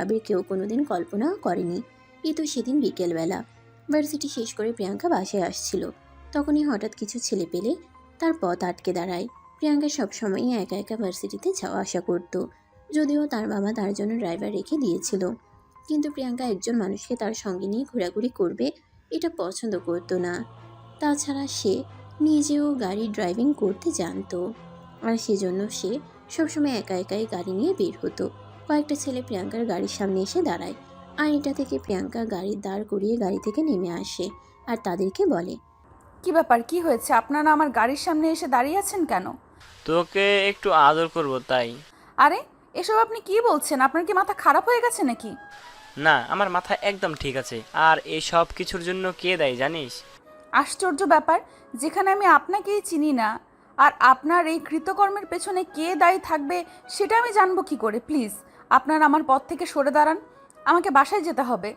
আবির কেউ কোনোদিন কল্পনাও করেনি। এ তো সেদিন বিকেলবেলা ভার্সিটি শেষ করে প্রিয়াঙ্কা বাসায় আসছিল। তখনই হঠাৎ কিছু ছেলে পেলে তার পথ আটকে দাঁড়ায়। প্রিয়াঙ্কা সবসময়ই একা একা ভার্সিটিতে যাওয়া আসা করত, যদিও তার বাবা তার জন্য ড্রাইভার রেখে দিয়েছিল। কিন্তু প্রিয়াঙ্কা একজন মানুষকে তার সঙ্গে নিয়ে ঘোরাঘুরি করবে এটা পছন্দ করতো না। তাছাড়া সে নিজেও গাড়ি ড্রাইভিং করতে জানতো, আর সেজন্য সে সবসময় একা একাই গাড়ি নিয়ে বের হতো। কয়েকটা ছেলে প্রিয়াঙ্কার গাড়ির সামনে এসে দাঁড়ায়, আর এটা থেকে প্রিয়াঙ্কা গাড়ি দাঁড় করিয়ে গাড়ি থেকে নেমে আসে আর তাদেরকে বলে, কি ব্যাপার, কি হয়েছে? আপনারা আমার গাড়ির সামনে এসে দাঁড়িয়ে আছেন কেন? তোকে একটু আদর করব তাই। আরে, এসব আপনি কি বলছেন? আপনার কি মাথা খারাপ হয়ে গেছে নাকি? না, আমার মাথা একদম ঠিক আছে। আর এই সব কিছুর জন্য কে দায়ী জানিস? আশ্চর্য ব্যাপার, যেখানে আমি আপনাকেই চিনি না, আর আপনার এই কৃতকর্মের পেছনে কে দায়ী থাকবে সেটা আমি জানবো কি করে? প্লিজ, আপনার আমার পথ থেকে সরে দাঁড়ান, আমাকে বাসায় যেতে হবে।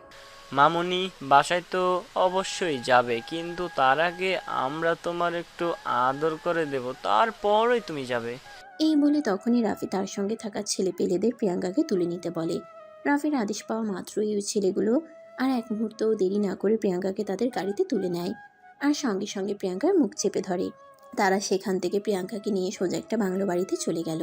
মামুনি, বাসায় তো অবশ্যই যাবে, কিন্তু তার আগে আমরা তোমার একটু আদর করে দেব, তারপরই তুমি যাবে। এই বলে তখনই রাফি তার সঙ্গে থাকা ছেলে পেলেদের প্রিয়াঙ্কাকে তুলে নিতে বলে। রাফির আদেশ পাওয়া মাত্রই ওই ছেলেগুলো আর এক মুহূর্তও দেরি না করে প্রিয়াঙ্কাকে তাদের গাড়িতে তুলে নেয়, আর সঙ্গে সঙ্গে প্রিয়াঙ্কার মুখ চেপে ধরে। তারা সেখান থেকে প্রিয়াঙ্কাকে নিয়ে সোজা একটা বাংলো বাড়িতে চলে গেল।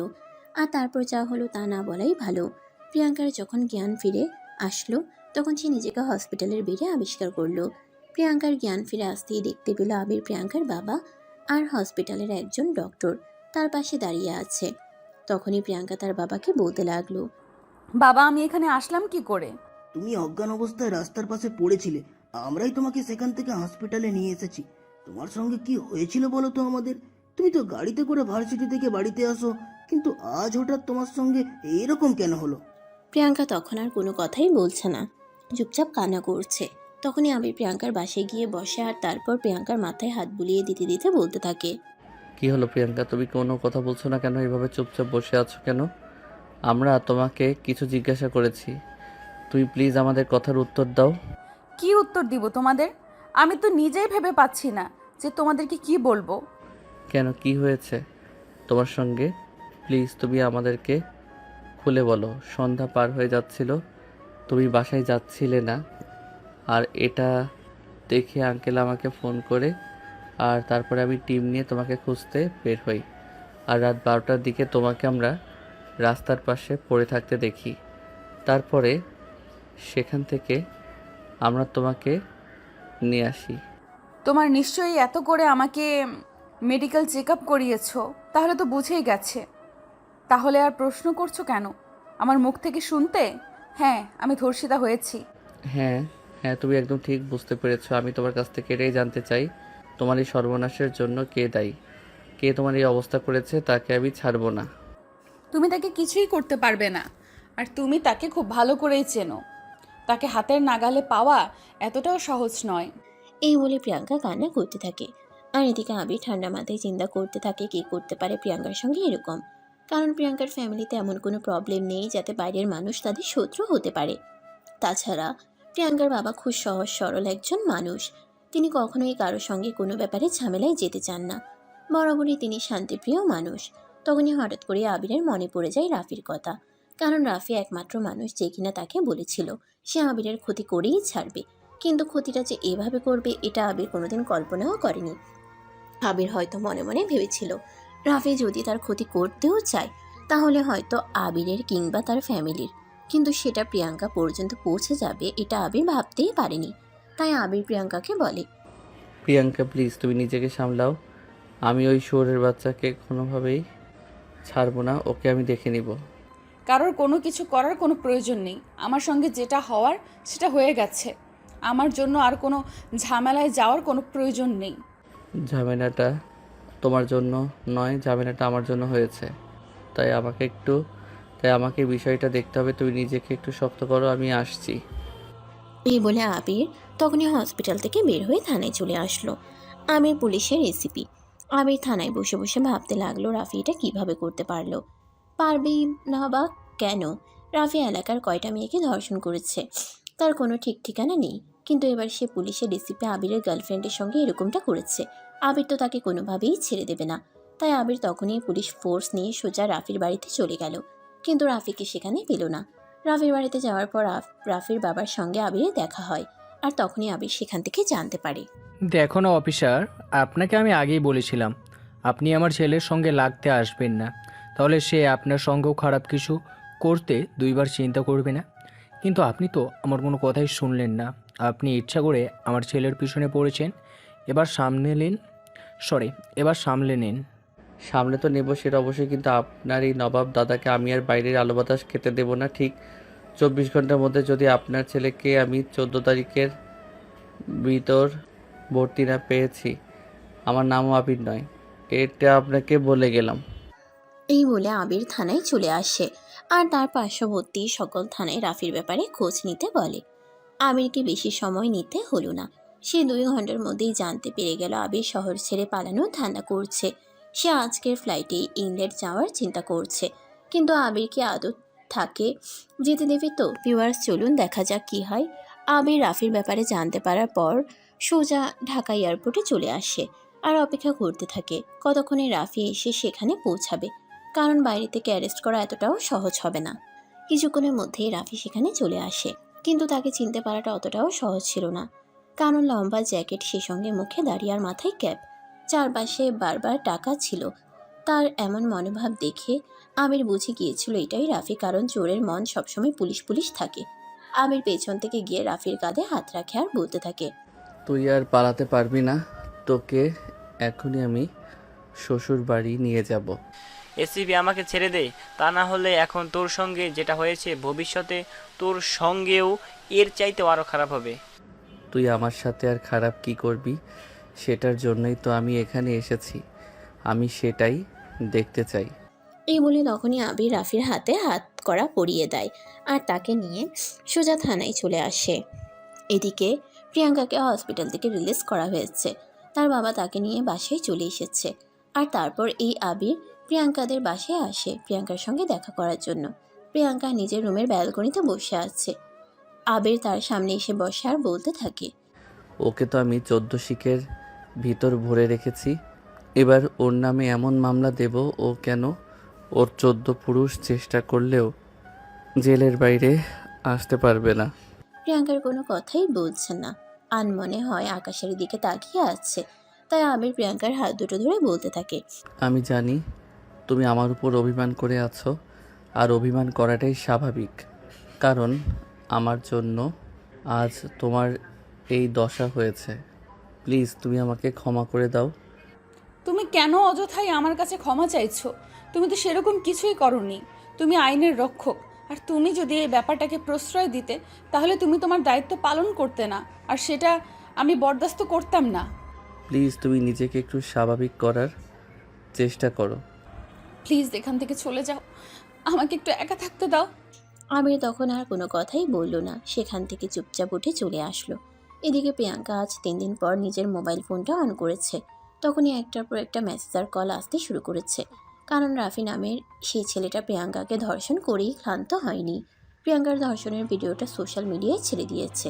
আর তারপর যা হলো তা না বলাই ভালো। প্রিয়াঙ্কার যখন জ্ঞান ফিরে আসলো, তখন সে নিজেকে হসপিটালের বেডে আবিষ্কার করলো। প্রিয়াঙ্কার জ্ঞান ফিরে আসতেই দেখতে পেল আবির প্রিয়াঙ্কার বাবা আর হসপিটালের একজন ডক্টর তার পাশে দাঁড়িয়ে আছে। তখনই প্রিয়াঙ্কা তার বাবাকে বলতে লাগলো, বাবা, আমি এখানে আসলাম কি করে? তুমি অজ্ঞান অবস্থায় রাস্তার পাশে পড়েছিলে, আমরাই তোমাকে সেখান থেকে হসপিটালে নিয়ে এসেছি। তোমার সঙ্গে কি হয়েছিল বলো তো আমাদের? তুমি তো গাড়িতে করে ভার্সিটি থেকে বাড়িতে আসো, কিন্তু আজ হঠাৎ তোমার সঙ্গে এইরকম কেন হলো? প্রিয়াঙ্কা তখন আর কোনো কথাই বলছে না, চুপচাপ কান্না করছে। তখনই আবির প্রিয়াঙ্কার বাসায় গিয়ে বসে আর তারপর প্রিয়াঙ্কার মাথায় হাত বুলিয়ে দিতে দিতে বলতে থাকে, কি হলো প্রিয়াঙ্কা, তুমি কোনো কথা বলছো না কেন? এভাবে চুপচাপ বসে আছো কেন? আমরা তোমাকে কিছু জিজ্ঞাসা করেছি, তুমি প্লিজ আমাদের কথার উত্তর দাও। কি উত্তর দিব তোমাদের? আমি তো নিজেই ভেবে পাচ্ছি না যে তোমাদেরকে কি বলবো। কেন, কি হয়েছে তোমার সঙ্গে? প্লিজ তুমি আমাদেরকে খুলে বলো। সন্ধ্যা পার হয়ে যাচ্ছিল, তুমি বাসায় যাচ্ছিলে না, আর এটা দেখে আঙ্কেল আমাকে ফোন করে, আর তারপরে আমি টিম নিয়ে তোমাকে খুঁজতে বের হই। আর রাত 12টার দিকে তোমাকে আমরা রাস্তার পাশে পড়ে থাকতে দেখি। তারপরে সেখান থেকে আমরা তোমাকে নিয়ে আসি। তোমার নিশ্চয়ই এত করে আমাকে মেডিকেল চেক আপ করিয়েছো, তাহলে তো বুঝেই গেছে। তাহলে আর প্রশ্ন করছো কেন আমার মুখ থেকে শুনতে? হ্যাঁ, আমি ধর্ষিতা হয়েছি। হ্যাঁ, হ্যাঁ, তুমি একদম ঠিক বুঝতে পেরেছো। আমি তোমার কাছ থেকে এটাই জানতে চাই, তোমার এই সর্বনাশের জন্য কে দায়ী? কে তোমার এই অবস্থা করেছে? তাকে আমি ছাড়বো না। তুমি তাকে কিছুই করতে পারবে না, আর তুমি তাকে খুব ভালো করেই চেনো। তাকে হাতের নাগালে পাওয়া এতটাও সহজ নয়। এই বলে প্রিয়াঙ্কা কান্না করতে থাকে। আর এদিকে আবির ঠান্ডা মাথায় চিন্তা করতে থাকে কি করতে পারে প্রিয়াঙ্কার সঙ্গে এরকম। কারণ প্রিয়াঙ্কার ফ্যামিলিতে এমন কোনো প্রবলেম নেই যাতে বাইরের মানুষ তাদের শত্রু হতে পারে। তাছাড়া প্রিয়াঙ্কার বাবা খুব সহজ সরল একজন মানুষ। তিনি কখনোই কারো সঙ্গে কোনো ব্যাপারে ঝামেলায় যেতে চান না। বরাবরই তিনি শান্তিপ্রিয় মানুষ। তখনই হঠাৎ করে আবিরের মনে পড়ে যায় রাফির কথা। কারণ রাফি একমাত্র মানুষ যে কিনা তাকে বলেছিল সে আবিরের ক্ষতি করেই ছাড়বে। কিন্তু ক্ষতিটা যে এভাবে করবে এটা আবির কোনোদিন কল্পনাও করেনি। আবির হয়তো মনে মনে ভেবেছিল রাফি যদি তার ক্ষতি করতেও চায় তাহলে হয়তো আবিরের কিংবা তার ফ্যামিলির, কিন্তু সেটা প্রিয়াঙ্কা পর্যন্ত পৌঁছে যাবে এটা আবির ভাবতেই পারেনি। তাই আবির প্রিয়াঙ্কাকে বলে, প্রিয়াঙ্কা প্লিজ তুমি নিজেকে সামলাও। আমি ওই শুয়োরের বাচ্চাকে কোনোভাবেই ছাড়বো না, ওকে আমি দেখে নিব। কারোর কোনো কিছু করার কোনো প্রয়োজন নেই। আমার সঙ্গে যেটা হওয়ার সেটা হয়ে গেছে। আমার জন্য আর কোনো ঝামেলায় যাওয়ার কোনো প্রয়োজন নেই। ঝামেলাটা তোমার জন্য নয়, ঝামেলাটা আমার জন্য হয়েছে। তাই আমাকে একটু তাই আমাকে বিষয়টা দেখতে হবে। তুমি নিজেকে একটু শক্ত করো, আমি আসছি। এই বলে আবির তখনই হসপিটাল থেকে বের হয়ে থানায় চলে আসলো। আমির পুলিশের রেসিপি। আবির থানায় বসে বসে ভাবতে লাগলো রাফি এটা কিভাবে করতে পারলো, পারবেই না বা কেন। রাফি এলাকার কয়টা মেয়েকে ধর্ষণ করেছে, তার কোনো ঠিক ঠিকানা নেই। কিন্তু এবার সে পুলিশের রেসিপি আবিরের গার্লফ্রেন্ডের সঙ্গে এরকমটা করেছে। আবির তো তাকে কোনোভাবেই ছেড়ে দেবে না। তাই আবির তখনই পুলিশ ফোর্স নিয়ে সোজা রাফির বাড়িতে চলে গেল। কিন্তু রাফিকে সেখানে পেল না। রাফির বাড়িতে যাওয়ার পর রাফির বাবার সঙ্গে আবিরের দেখা হয়। আর তখনই আবির সেখান থেকে জানতে পারে। দেখো না অফিসার, আপনাকে আমি আগেই বলেছিলাম আপনি আমার ছেলের সঙ্গে লাগতে আসবেন না, তাহলে সে আপনার সঙ্গেও খারাপ কিছু করতে দুইবার চিন্তা করবে না। কিন্তু আপনি তো আমার কোনো কথাই শুনলেন না। আপনি ইচ্ছা করে আমার ছেলের পিছনে পড়েছেন। এবার সামলে নিন। সামনে তো নেব, সেটা অবশ্যই, কিন্তু আপনার এই নবাব দাদাকে আমি আর বাইরের আলো বাতাস খেতে দেবো না। ঠিক 24 ঘন্টার মধ্যে যদি আপনার ছেলেকে আমি 14 তারিখের ভিতর ভর্তি না পেয়েছি, আমার নামও আবির নয়, এটা আপনাকে বলে গেলাম। এই বলে আবির থানায় চলে আসে আর তার পার্শ্ববর্তী সকল থানায় রাফির ব্যাপারে খোঁজ নিতে বলে। আবিরকে বেশি সময় নিতে হলো না। সে 2 ঘন্টার মধ্যেই জানতে পেরে গেল আবির শহর ছেড়ে পালানোর ধান্দা করছে। সে আজকের ফ্লাইটেই ইংল্যান্ড যাওয়ার চিন্তা করছে। কিন্তু আবিরকে আদৌ থাকে যেতে দেবে তো? ভিউয়ার্স, চলুন দেখা যাক কি হয়। আবির রাফির ব্যাপারে জানতে পারার পর সোজা ঢাকা এয়ারপোর্টে চলে আসে আর অপেক্ষা করতে থাকে কতক্ষণে রাফি এসে সেখানে পৌঁছাবে। কারণ বাইরে থেকে অ্যারেস্ট করা এতটাও সহজ হবে না। কিছুক্ষণের মধ্যেই রাফি সেখানে চলে আসে, কিন্তু তাকে চিনতে পারাটা অতটাও সহজ ছিল না। কারণ লম্বা জ্যাকেট, সে সঙ্গে মুখে দাঁড়িয়ে আর মাথায় ক্যাপ, চারপাশে বারবার টাকা ছিল। তার এমন মনোভাব দেখে আমির বুঝে গিয়েছিল এটাই রাফি, কারণ চোরের মন সবসময় পুলিশ পুলিশ থাকে। আমির পেছন থেকে গিয়ে রাফির কাঁধে হাত রাখে আর বলতে থাকে, তুই আর পালাতে পারবি না, তোকে এখনই আমি শ্বশুর বাড়ি নিয়ে যাব। এসিপি আমাকে ছেড়ে দে, তা না হলে এখন তোর সঙ্গে যেটা হয়েছে ভবিষ্যতে তোর সঙ্গেও এর চাইতেও আরও খারাপ হবে। তুই আমার সাথে আর খারাপ কি করবি, সেটার জন্যই তো আমি এখানে এসেছি। আমি সেটাই দেখতে চাই। এই বলে তখনই আবির রাফির হাতে হাত করা পরিয়ে দেয় আর তাকে নিয়ে সোজা থানায় চলে আসে। এদিকে প্রিয়াঙ্কাকে হসপিটাল থেকে রিলিজ করা হয়েছে। তার বাবা তাকে নিয়ে বাসায় চলে এসেছে। আর তারপর এই আবির প্রিয়াঙ্কাদের বাসায় আসে প্রিয়াঙ্কার সঙ্গে দেখা করার জন্য। প্রিয়াঙ্কা নিজের রুমের ব্যালকনিতে বসে আছে। আবির তার সামনে এসে বসে আর বলতে থাকে, ওকে তো আমি 14 শিকের ভিতর ভরে রেখেছি, এবার ওর নামে এমন মামলা দেব ও কেন ওর 14 পুরুষ চেষ্টা করলেও জেলের বাইরে আসতে পারবে না। প্রিয়াঙ্কার কোনো কথাই বলছে না, আনমনে হয় আকাশের দিকে তাকিয়ে আছে। তাই আবির প্রিয়াঙ্কার হাত দুটো ধরে বলতে থাকে, আমি জানি তুমি আমার উপর অভিমান করে আছো, আর অভিমান করাটাই স্বাভাবিক, কারণ আমার জন্য আজ তোমার এই দশা হয়েছে। প্লিজ তুমি আমাকে ক্ষমা করে দাও। তুমি কেন অযথাই আমার কাছে ক্ষমা চাইছো? তুমি তো সেরকম কিছুই করনি। তুমি আইনের রক্ষক, আর তুমি যদি এই ব্যাপারটাকে প্রশ্রয় দিতে তাহলে তুমি তোমার দায়িত্ব পালন করতে না, আর সেটা আমি বরদাস্ত করতাম না। প্লিজ তুমি নিজেকে একটু স্বাভাবিক করার চেষ্টা করো। প্লিজ এখান থেকে চলে যাও, আমাকে একটু একা থাকতে দাও। আবির তখন আর কোনো কথাই বলল না, সেখান থেকে চুপচাপ উঠে চলে আসলো। এদিকে প্রিয়াঙ্কা আজ 3 দিন পর নিজের মোবাইল ফোনটা অন করেছে। তখনই একটার পর একটা মেসেজ আর কল আসতে শুরু করেছে। কারণ রাফি নামের সেই ছেলেটা প্রিয়াঙ্কাকে ধর্ষণ করেই ক্ষান্ত হয়নি। প্রিয়াঙ্কার ধর্ষণের ভিডিওটা সোশ্যাল মিডিয়ায় ছেড়ে দিয়েছে,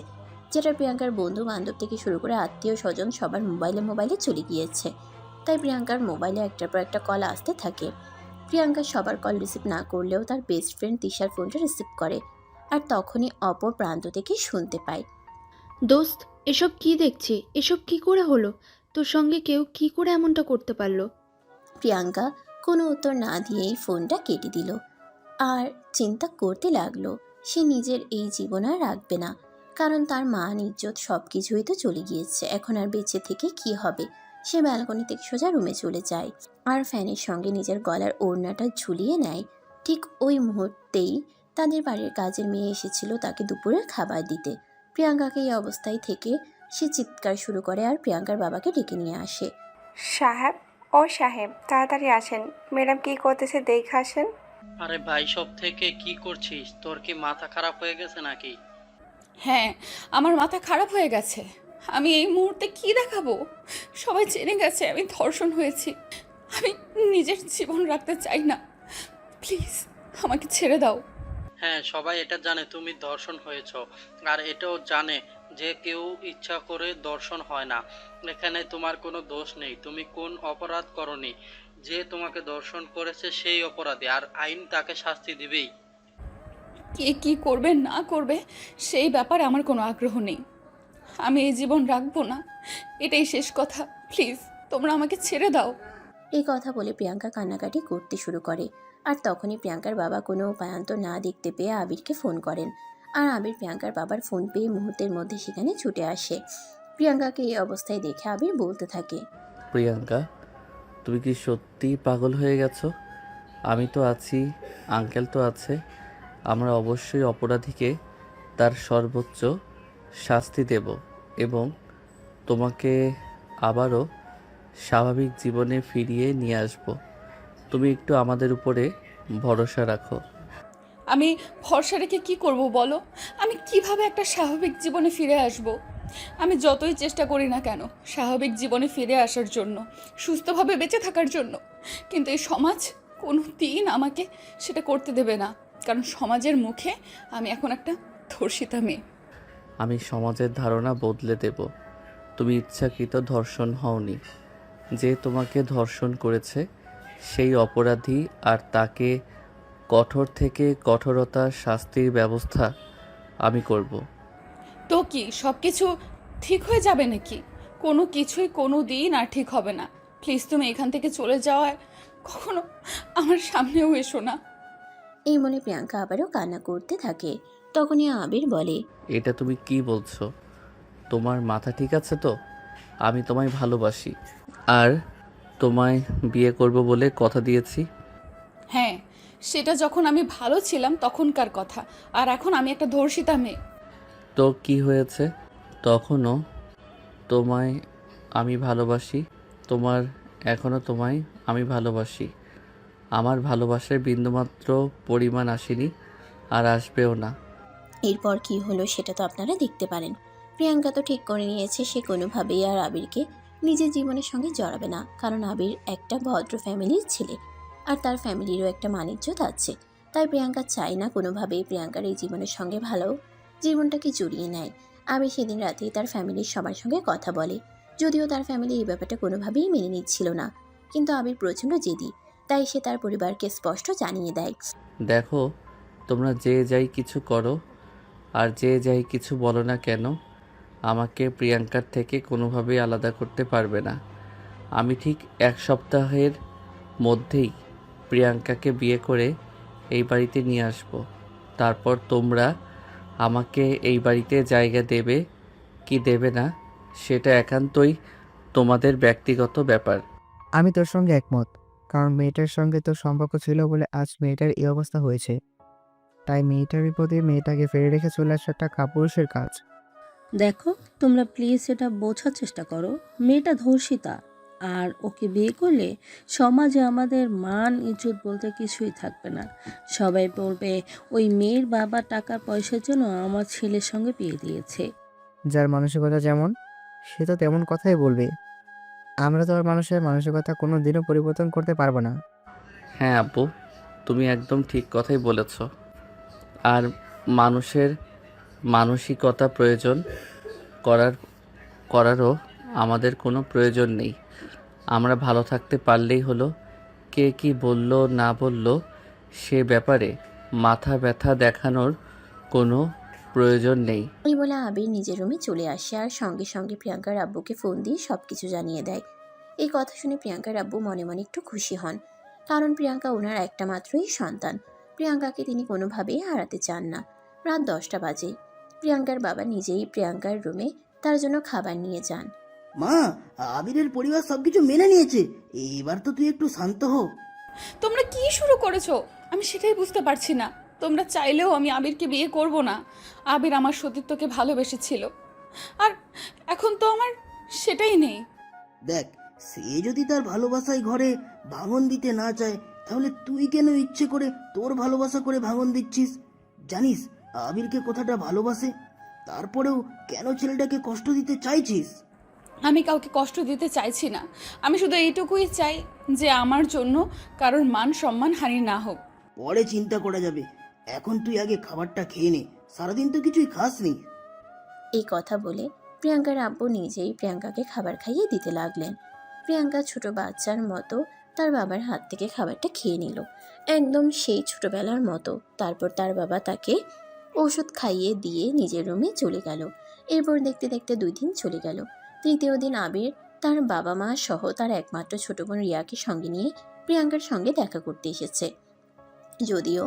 যেটা প্রিয়াঙ্কার বন্ধু বান্ধব থেকে শুরু করে আত্মীয় স্বজন সবার মোবাইলে মোবাইলে চলে গিয়েছে। তাই প্রিয়াঙ্কার মোবাইলে একটার পর একটা কল আসতে থাকে। প্রিয়াঙ্কা সবার কল রিসিভ না করলেও তার বেস্ট ফ্রেন্ড তিশার ফোনটা রিসিভ করে। আর তখনই অপর প্রান্ত থেকে শুনতে পায়, দোস্ত, এসব কি দেখছি? এসব কি করে হলো? তোর সঙ্গে কেউ কি করে এমনটা করতে পারলো? প্রিয়াঙ্কা কোনো উত্তর না দিয়েই ফোনটা কেটে দিল আর চিন্তা করতে লাগলো সে নিজের এই জীবন আর রাখবে না। কারণ তার মান ইজ্জত সব কিছুই তো চলে গিয়েছে, এখন আর বেঁচে থেকে কি হবে। সে ব্যালকনি থেকে সোজা রুমে চলে যায় আর ফ্যানের সঙ্গে নিজের গলার ওড়নাটা ঝুলিয়ে নেয়। ঠিক ওই মুহূর্তেই তাদের বাড়ির কাজের মেয়ে এসেছিল তাকে দুপুরের খাবার দিতে। প্রিয়াঙ্কাকে এই অবস্থায় থেকে সে চিৎকার শুরু করে আর প্রিয়াঙ্কার বাবাকে ডেকে নিয়ে আসে। সাহেব, ও সাহেব, তাড়াতাড়ি আসেন, ম্যাডাম কি করতেছে দেখে আসেন। আরে ভাই, সব থেকে কি করছিস? তোর কি মাথা খারাপ হয়ে গেছে নাকি? হ্যাঁ, আমার মাথা খারাপ হয়ে গেছে। আমি এই মুহূর্তে কি দেখাবো? সবাই জেনে গেছে আমি ধর্ষণ হয়েছি। আমি নিজের জীবন রাখতে চাই না। প্লিজ আমাকে ছেড়ে দাও। হ্যাঁ, সবাই এটা জানে তুমি ধর্ষণ হয়েছ, আর এটাও জানে যে কেউ ইচ্ছা করে ধর্ষণ হয় না। এখানে তোমার কোনো দোষ নেই, তুমি কোন অপরাধ করনি। যে তোমাকে ধর্ষণ করেছে সেই অপরাধী, আর আইন তাকে শাস্তি দিবেই। কে কী করবে না করবে সেই ব্যাপারে আমার কোনো আগ্রহ নেই। আমি এই জীবন রাখবো না, এটাই শেষ কথা। প্লিজ তোমরা আমাকে ছেড়ে দাও। এই কথা বলে প্রিয়াঙ্কা কান্নাকাটি করতে শুরু করে। আর তখনই প্রিয়াঙ্কার বাবা কোনো উপায়ান্তর না দেখতে পেয়ে আবিরকে ফোন করেন। আর আবির প্রিয়াঙ্কার বাবার ফোন পেয়ে মুহূর্তের মধ্যে সেখানে ছুটে আসে। প্রিয়াঙ্কাকে এই অবস্থায় দেখে আবির বলতে থাকে, প্রিয়াঙ্কা, তুমি কি সত্যিই পাগল হয়ে গেছো? আমি তো আছি, আঙ্কেল তো আছে। আমরা অবশ্যই অপরাধীকে তার সর্বোচ্চ শাস্তি দেব এবং তোমাকে আবারও স্বাভাবিক জীবনে ফিরিয়ে নিয়ে আসব। তুমি একটু আমাদের উপরে ভরসা রাখো। আমি ভরসা রেখে কী করব বলো? আমি কিভাবে একটা স্বাভাবিক জীবনে ফিরে আসব? আমি যতই চেষ্টা করি না কেন স্বাভাবিক জীবনে ফিরে আসার জন্য, সুস্থভাবে বেঁচে থাকার জন্য, কিন্তু এই সমাজ কোনো দিন আমাকে সেটা করতে দেবে না। কারণ সমাজের মুখে আমি এখন একটা ধর্ষিতা মেয়ে। আমি সমাজের ধারণা বদলে দেব। তুমি ইচ্ছাকৃত ধর্ষণ হওনি। যে তোমাকে ধর্ষণ করেছে সেই অপরাধী, আর তাকে কঠোর থেকে কঠোরতার শাস্তির ব্যবস্থা আমি করব। তো কি সব কিছু ঠিক হয়ে যাবে নাকি? কোনো কিছুই কোনো দিন আর ঠিক হবে না। প্লিজ তুমি এখান থেকে চলে যাওয়ায় কখনো আমার সামনেও এসো না। এই বলে প্রিয়াঙ্কা আবারও কান্না করতে থাকে। তখনই আবির বলে, এটা তুমি কি বলছো? তোমার মাথা ঠিক আছে তো? আমি তোমায় ভালোবাসি আর তোমায় বিয়ে করব বলে কথা দিয়েছি। হ্যাঁ, সেটা যখন আমি ভালো ছিলাম তখনকার কথা, আর এখন আমি একটা ধর্ষিতা মেয়ে। তো কি হয়েছে? তখনও তোমায় আমি ভালোবাসি, এখনও তোমায় আমি ভালোবাসি। আমার ভালোবাসার বিন্দুমাত্র পরিমাণ আসেনি আর আসবেও না। এরপর কি হলো সেটা তো আপনারা দেখতে পারেন। প্রিয়াঙ্কা তো ঠিক করে নিয়েছে সে কোনোভাবেই আর আবিরকে নিজের জীবনের সঙ্গে জড়াবে না, কারণ আবির একটা ভদ্র ফ্যামিলির ছেলে আর তার ফ্যামিলিরও একটা মানিজ্যত আছে। তাই প্রিয়াঙ্কা চায় না কোনোভাবেই প্রিয়াঙ্কার এই জীবনের সঙ্গে ভালো জীবনটাকে জড়িয়ে নেয়। আবির সেদিন রাতেই তার ফ্যামিলির সবার সঙ্গে কথা বলে, যদিও তার ফ্যামিলি এই ব্যাপারটা কোনোভাবেই মেনে নিচ্ছিল না, কিন্তু আবির প্রচণ্ড জেদি, তাই সে তার পরিবারকে স্পষ্ট জানিয়ে দেয়। দেখো, তোমরা যে যাই কিছু করো আর যে যাই কিছু বলো না কেন, আমাকে প্রিয়াঙ্কার থেকে কোনোভাবেই আলাদা করতে পারবে না। আমি ঠিক 1 সপ্তাহের মধ্যেই প্রিয়াঙ্কাকে বিয়ে করে এই বাড়িতে নিয়ে আসব। তারপর তোমরা আমাকে এই বাড়িতে জায়গা দেবে কি দেবে না সেটা একান্তই তোমাদের ব্যক্তিগত ব্যাপার। আমি তোর সঙ্গে একমত, কারণ মেয়েটার সঙ্গে তোর সম্পর্ক ছিল বলে আজ মেয়েটার এই অবস্থা হয়েছে। তাই মেয়েটার বিপদে মেয়েটাকে ফেলে রেখে চলে আসাটা কাপুরুষের কাজ। দেখো, তোমরা প্লিজ এটা বোঝার চেষ্টা করো। মেয়েটা ধর্ষিতা, আর ওকে বিয়ে করলে সমাজে আমাদের মান ইজ্জত বলতে কিছুই থাকবে না। সবাই বলবে ওই মেয়ের বাবা টাকা পয়সার জন্য আমার ছেলের সঙ্গে বিয়ে দিয়েছে। যার মানসিকতা যেমন সে তো তেমন কথাই বলবে। আমরা তো আর মানুষের মানসিকতা কোনো দিনও পরিবর্তন করতে পারবো না। হ্যাঁ আব্বু, তুমি একদম ঠিক কথাই বলেছ। আর মানুষের মানসিকতা প্রয়োজন করারও আমাদের কোনো প্রয়োজন নেই। আমরা ভালো থাকতে পারলেই হলো। কে কি বলল না বলল সে ব্যাপারে মাথা ব্যথা দেখানোর কোনো প্রয়োজন নেই। এই বলে আবির নিজের রুমে চলে আসে আর সঙ্গে সঙ্গে প্রিয়াঙ্কার আব্বুকে ফোন দিয়ে সবকিছু জানিয়ে দেয়। এই কথা শুনে প্রিয়াঙ্কার আব্বু মনে মনে একটু খুশি হন, কারণ প্রিয়াঙ্কা ওনার একটা মাত্রই সন্তান। প্রিয়াঙ্কাকে তিনি কোনোভাবেই হারাতে চান না। রাত 10টা বাজে। প্রিয়াঙ্কার বাবা নিজেই প্রিয়াঙ্কার রুমে তার জন্য খাবার নিয়ে যান। মা, আবিরের পরিবার সবকিছু মেনে নিয়েছে, এবার তো তুই একটু শান্ত হ। তোমরা কি শুরু করেছো আমি সেটাই বুঝতে পারছি না। তোমরা চাইলেও আমি আবিরকে বিয়ে করব না। আবির আমার সতীত্বকে ভালোবেসেছিল, আর এখন তো আমার সেটাই নেই। দেখ, সে যদি তার ভালোবাসায় ঘরে ভাঙন দিতে না চায়, তাহলে তুই কেন ইচ্ছে করে তোর ভালোবাসা করে ভাঙন দিচ্ছিস? জানিস আবিরকে কথাটা ভালোবাসে, তারপরেও কেন ছেলেটাকে কষ্ট দিতে চাইছিস? আমি কাউকে কষ্ট দিতে চাইছি না। আমি শুধু এইটুকুই চাই যে আমার জন্য কারোর মান সম্মান হানি না হোক। পরে চিন্তা করা যাবে, এখন তুই আগে খাবারটা খেয়ে নে, সারাদিন তো কিছুই খাসনি। এই কথা বলে প্রিয়াঙ্কার আব্বু নিজেই প্রিয়াঙ্কাকে খাবার খাইয়ে দিতে লাগলেন। প্রিয়াঙ্কা ছোট বাচ্চার মতো তার বাবার হাত থেকে খাবারটা খেয়ে নিল, একদম সেই ছোটবেলার মতো। তারপর তার বাবা তাকে ওষুধ খাইয়ে দিয়ে নিজের রুমে চলে গেল। এরপর দেখতে দেখতে 2 দিন চলে গেল। তৃতীয় দিন আবির তার বাবা মা সহ তার একমাত্র ছোট বোন রিয়াকে সঙ্গে নিয়ে প্রিয়াঙ্কার সঙ্গে দেখা করতে এসেছে। যদিও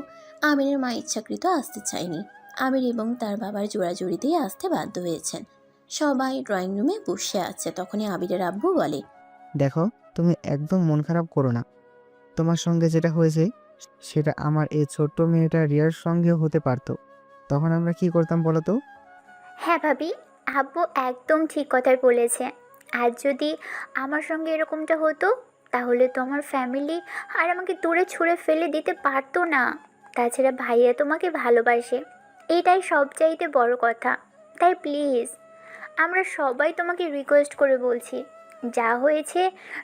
আবিরের মা ইচ্ছাকৃত আসতে চায়নি, আবির এবং তার বাবার জোড়াজুড়িতেই আসতে বাধ্য হয়েছেন। সবাই ড্রয়িং রুমে বসে আছে। তখনই আবিরের আব্বু বলে, দেখো, তুমি একদম মন খারাপ করো না। তোমার সঙ্গে যেটা হয়েছে সেটা আমার এই ছোট্ট মেয়েটা রিয়ার সঙ্গেও হতে পারতো। তখন আমরা কি করতাম বলো তো? হ্যাঁ ভাবি, আব্বু একদম ঠিক কথাই বলেছে। আর যদি আমার সঙ্গে এরকমটা হতো তাহলে তো আমার ফ্যামিলি আর আমাকে দূরে ছুঁড়ে ফেলে দিতে পারতো না। তাছাড়া ভাইয়া তোমাকে ভালোবাসে, এটাই সবচাইতে বড় কথা। তাই প্লিজ আমরা সবাই তোমাকে রিকোয়েস্ট করে বলছি, যা হয়েছে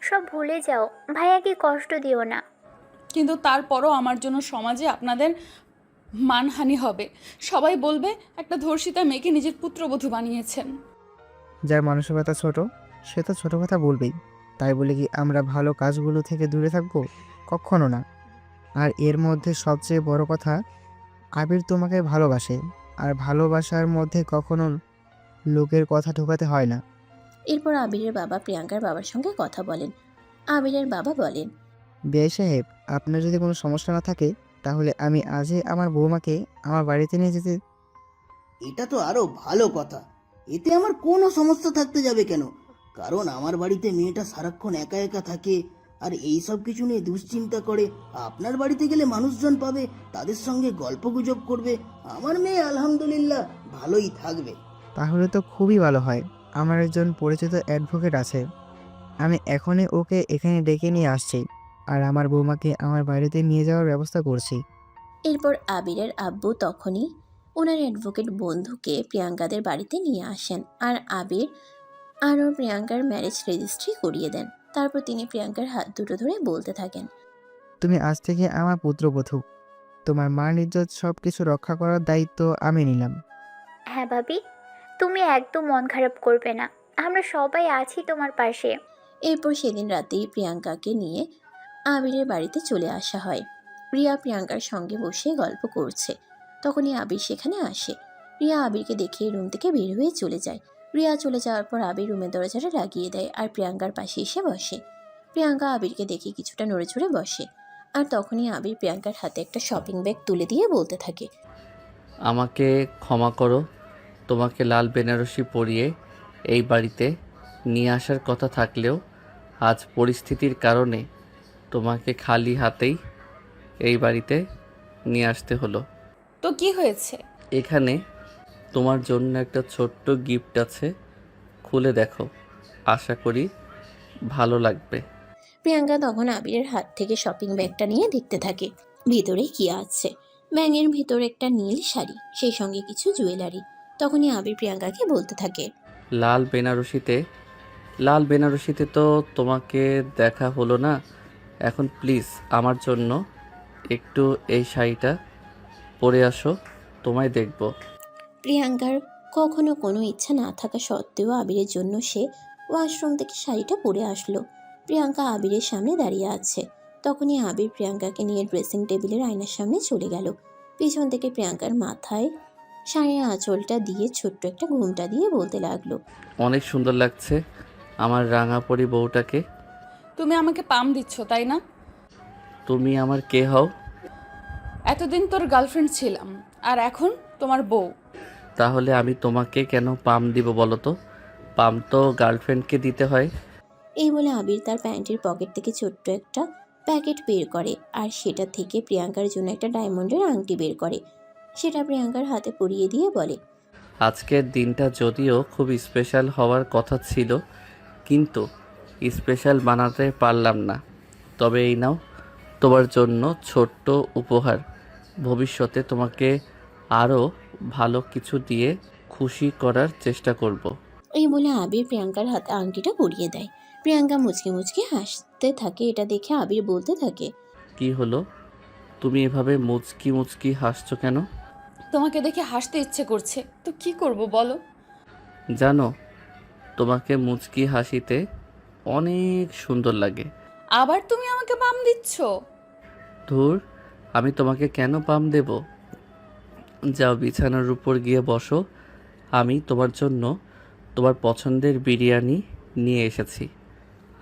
সব ভুলে যাও, ভাইয়াকে কষ্ট দিও না। কিন্তু তারপরও আমার জন্য সমাজে আপনাদের মানহানি হবে। সবাই বলবে একটা ধর্ষিতা মেয়েকে নিজের পুত্রবধূ বানিয়েছেন। যার মানসিকতা ছোট সে তো ছোট কথা বলবেই। তাই বলে কি আমরা ভালো কাজগুলো থেকে দূরে থাকবো? কখনো না। আর এর মধ্যে সবচেয়ে বড় কথা, আবির তোমাকে ভালোবাসে, আর ভালোবাসার মধ্যে কখনো লোকের কথা ঢোকাতে হয় না। এরপর আবিরের বাবা প্রিয়াঙ্কার বাবার সঙ্গে কথা বলেন। আবিরের বাবা বলেন, বিআই সাহেব, আপনার যদি কোনো সমস্যা না থাকে তাহলে আমি আজই আমার বৌমাকে আমার বাড়িতে নিয়ে যেতে। এটা তো আরো ভালো কথা। এতে আমার কোনো সমস্যা থাকতে যাবে কেন? কারণ আমার বাড়িতে মেয়েটা সারাক্ষণ একা একা থাকে আর এই সব কিছু নিয়ে দুশ্চিন্তা করে। আপনার বাড়িতে গেলে মানুষজন পাবে, তাদের সঙ্গে গল্পগুজব করবে। আমার মেয়ে আলহামদুলিল্লাহ ভালোই থাকবে। তাহলে তো খুবই ভালো হয়। আমার একজন পরিচিত অ্যাডভোকেট আছে, আমি এখনই ওকে এখানে ডেকে নিয়ে আসছি আর আমার বৌমাকে আমার বাড়িতে নিয়ে যাওয়ার ব্যবস্থা করছি। এরপর আবিরের আব্বু তখনই ওনার অ্যাডভোকেট বন্ধুকে প্রিয়াঙ্কাদের বাড়িতে নিয়ে আসেন আর আবির আরও প্রিয়াঙ্কার ম্যারেজ রেজিস্ট্রি করিয়ে দেন। তারপর তিনি প্রিয়াঙ্কার হাত দুটো ধরে বলতে থাকেন, তুমি আজ থেকে আমার পুত্রবধূ। তোমার মান ইজ্জত সব কিছু রক্ষা করার দায়িত্ব আমি নিলাম। হ্যাঁ ভাবি, তুমি একদম মন খারাপ করবে না, আমরা সবাই আছি তোমার পাশে। এরপর সেদিন রাতেই প্রিয়াঙ্কাকে নিয়ে আবিরের বাড়িতে চলে আসা হয়। রিয়া প্রিয়াঙ্কার সঙ্গে বসে গল্প করছে। তখনই আবির সেখানে আসে। রিয়া আবিরকে দেখে রুম থেকে বের হয়ে চলে যায়। রিয়া চলে যাওয়ার পর আবির রুমের দরজাটা লাগিয়ে দেয় আর প্রিয়াঙ্কার পাশে এসে বসে। প্রিয়াঙ্কা আবিরকে দেখে কিছুটা নড়ে চড়ে বসে। আর তখনই আবির প্রিয়াঙ্কার হাতে একটা শপিং ব্যাগ তুলে দিয়ে বলতে থাকে, আমাকে ক্ষমা করো, তোমাকে লাল বেনারসি পরিয়ে এই বাড়িতে নিয়ে আসার কথা থাকলেও আজ পরিস্থিতির কারণে তোমাকে খালি হাতেই এই বাড়িতে নিয়ে আসতে হলো। তো কি হয়েছে? এখানে তোমার জন্য একটা ছোট্ট গিফট আছে, খুলে দেখো, আশা করি ভালো লাগবে। প্রিয়াঙ্কা তখন আবিরের হাত থেকে শপিং ব্যাগটা নিয়ে দেখতে থাকে ভিতরে কি আছে। ব্যাগের ভিতর একটা নীল শাড়ি, সেই সঙ্গে কিছু জুয়েলারি। তখনই আবির প্রিয়াঙ্কাকে বলতে থাকে, লাল বেনারসিতে লাল বেনারসিতে তো তোমাকে দেখা হলো না, এখন প্লিজ আমার জন্য একটু এই শাড়িটা পরে আসো, তোমায় দেখব। প্রিয়াঙ্কার কখনো কোনো ইচ্ছা না থাকা সত্ত্বেও আবিরের জন্য সে ওয়াশরুম থেকে শাড়িটা পরে আসলো। প্রিয়াঙ্কা আবিরের সামনে দাঁড়িয়ে আছে। তখনই আবির প্রিয়াঙ্কাকে নিয়ে ড্রেসিং টেবিলের আয়নার সামনে চলে গেল। পিছন থেকে প্রিয়াঙ্কার মাথায় শাড়ির আঁচলটা দিয়ে ছোট্ট একটা ঘুমটা দিয়ে বলতে লাগলো, অনেক সুন্দর লাগছে আমার রাঙা পরি বউটাকে। তুমি আমাকে পাম দিচ্ছ তাই না? তুমি আমার কে হও? এতদিন তোর গার্লফ্রেন্ড ছিলাম আর এখন তোমার বউ। তাহলে আমি তোমাকে কেন পাম দিব বলো তো? পাম তো গার্লফ্রেন্ডকে দিতে হয়। এই বলে আবির তার প্যান্টের পকেট থেকে ছোট্ট একটা প্যাকেট বের করে আর সেটা থেকে প্রিয়াঙ্কার জন্য একটা ডায়মন্ডের আংটি বের করে। সেটা প্রিয়াঙ্কার হাতে পরিয়ে দিয়ে বলে, আজকের দিনটা যদিও খুব স্পেশাল হওয়ার কথা ছিল, কিন্তু স্পেশাল বানাতে পারলাম না। তবে এই নাও তোমার জন্য ছোট্ট উপহার। ভবিষ্যতে তোমাকে আরও ভালো কিছু দিয়ে খুশি করার চেষ্টা করব। এই বলে আবির প্রিয়াঙ্কার হাতে আংটিটা পরিয়ে দেয়। প্রিয়াঙ্কা মুচকি মুচকি হাসতে থাকে। এটা দেখে আবির বলতে থাকে, কি হলো, তুমি এভাবে মুচকি মুচকি হাসছো কেন? তোমাকে দেখে হাসতে ইচ্ছে করছে, তো কি করব বলো? জানো, তোমাকে মুচকি হাসিতে অনেক সুন্দর লাগে। আবার তুমি আমাকে পাম দিচ্ছ? ধুর, আমি তোমাকে কেন পাম দেব? যাও বিছানার উপর গিয়ে বসো। আমি তোমার জন্য তোমার পছন্দের বিরিয়ানি নিয়ে এসেছি।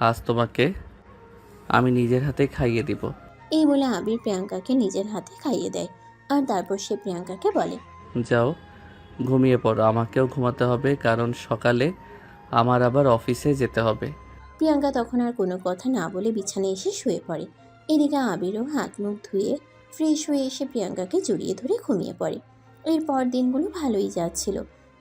আজ তোমাকে আমি নিজের হাতে খাইয়ে দিব। এই বলে আবির প্রিয়াঙ্কাকে নিজের হাতে খাইয়ে দেয়। আর তারপর সে প্রিয়াঙ্কাকে বলে, যাও ঘুমিয়ে পড়ো, আমাকেও ঘুমাতে হবে, কারণ সকালে আমার আবার অফিসে যেতে হবে। প্রিয়াঙ্কা তখন আর কোনো কথা না বলে বিছানায় এসে শুয়ে পড়ে। এদিকে আবিরও হাত মুখ ধুয়ে ফ্রেশ হয়ে এসে প্রিয়াঙ্কাকে জড়িয়ে ধরে ঘুমিয়ে পড়ে। এরপর দিনগুলো ভালোই যাচ্ছিল।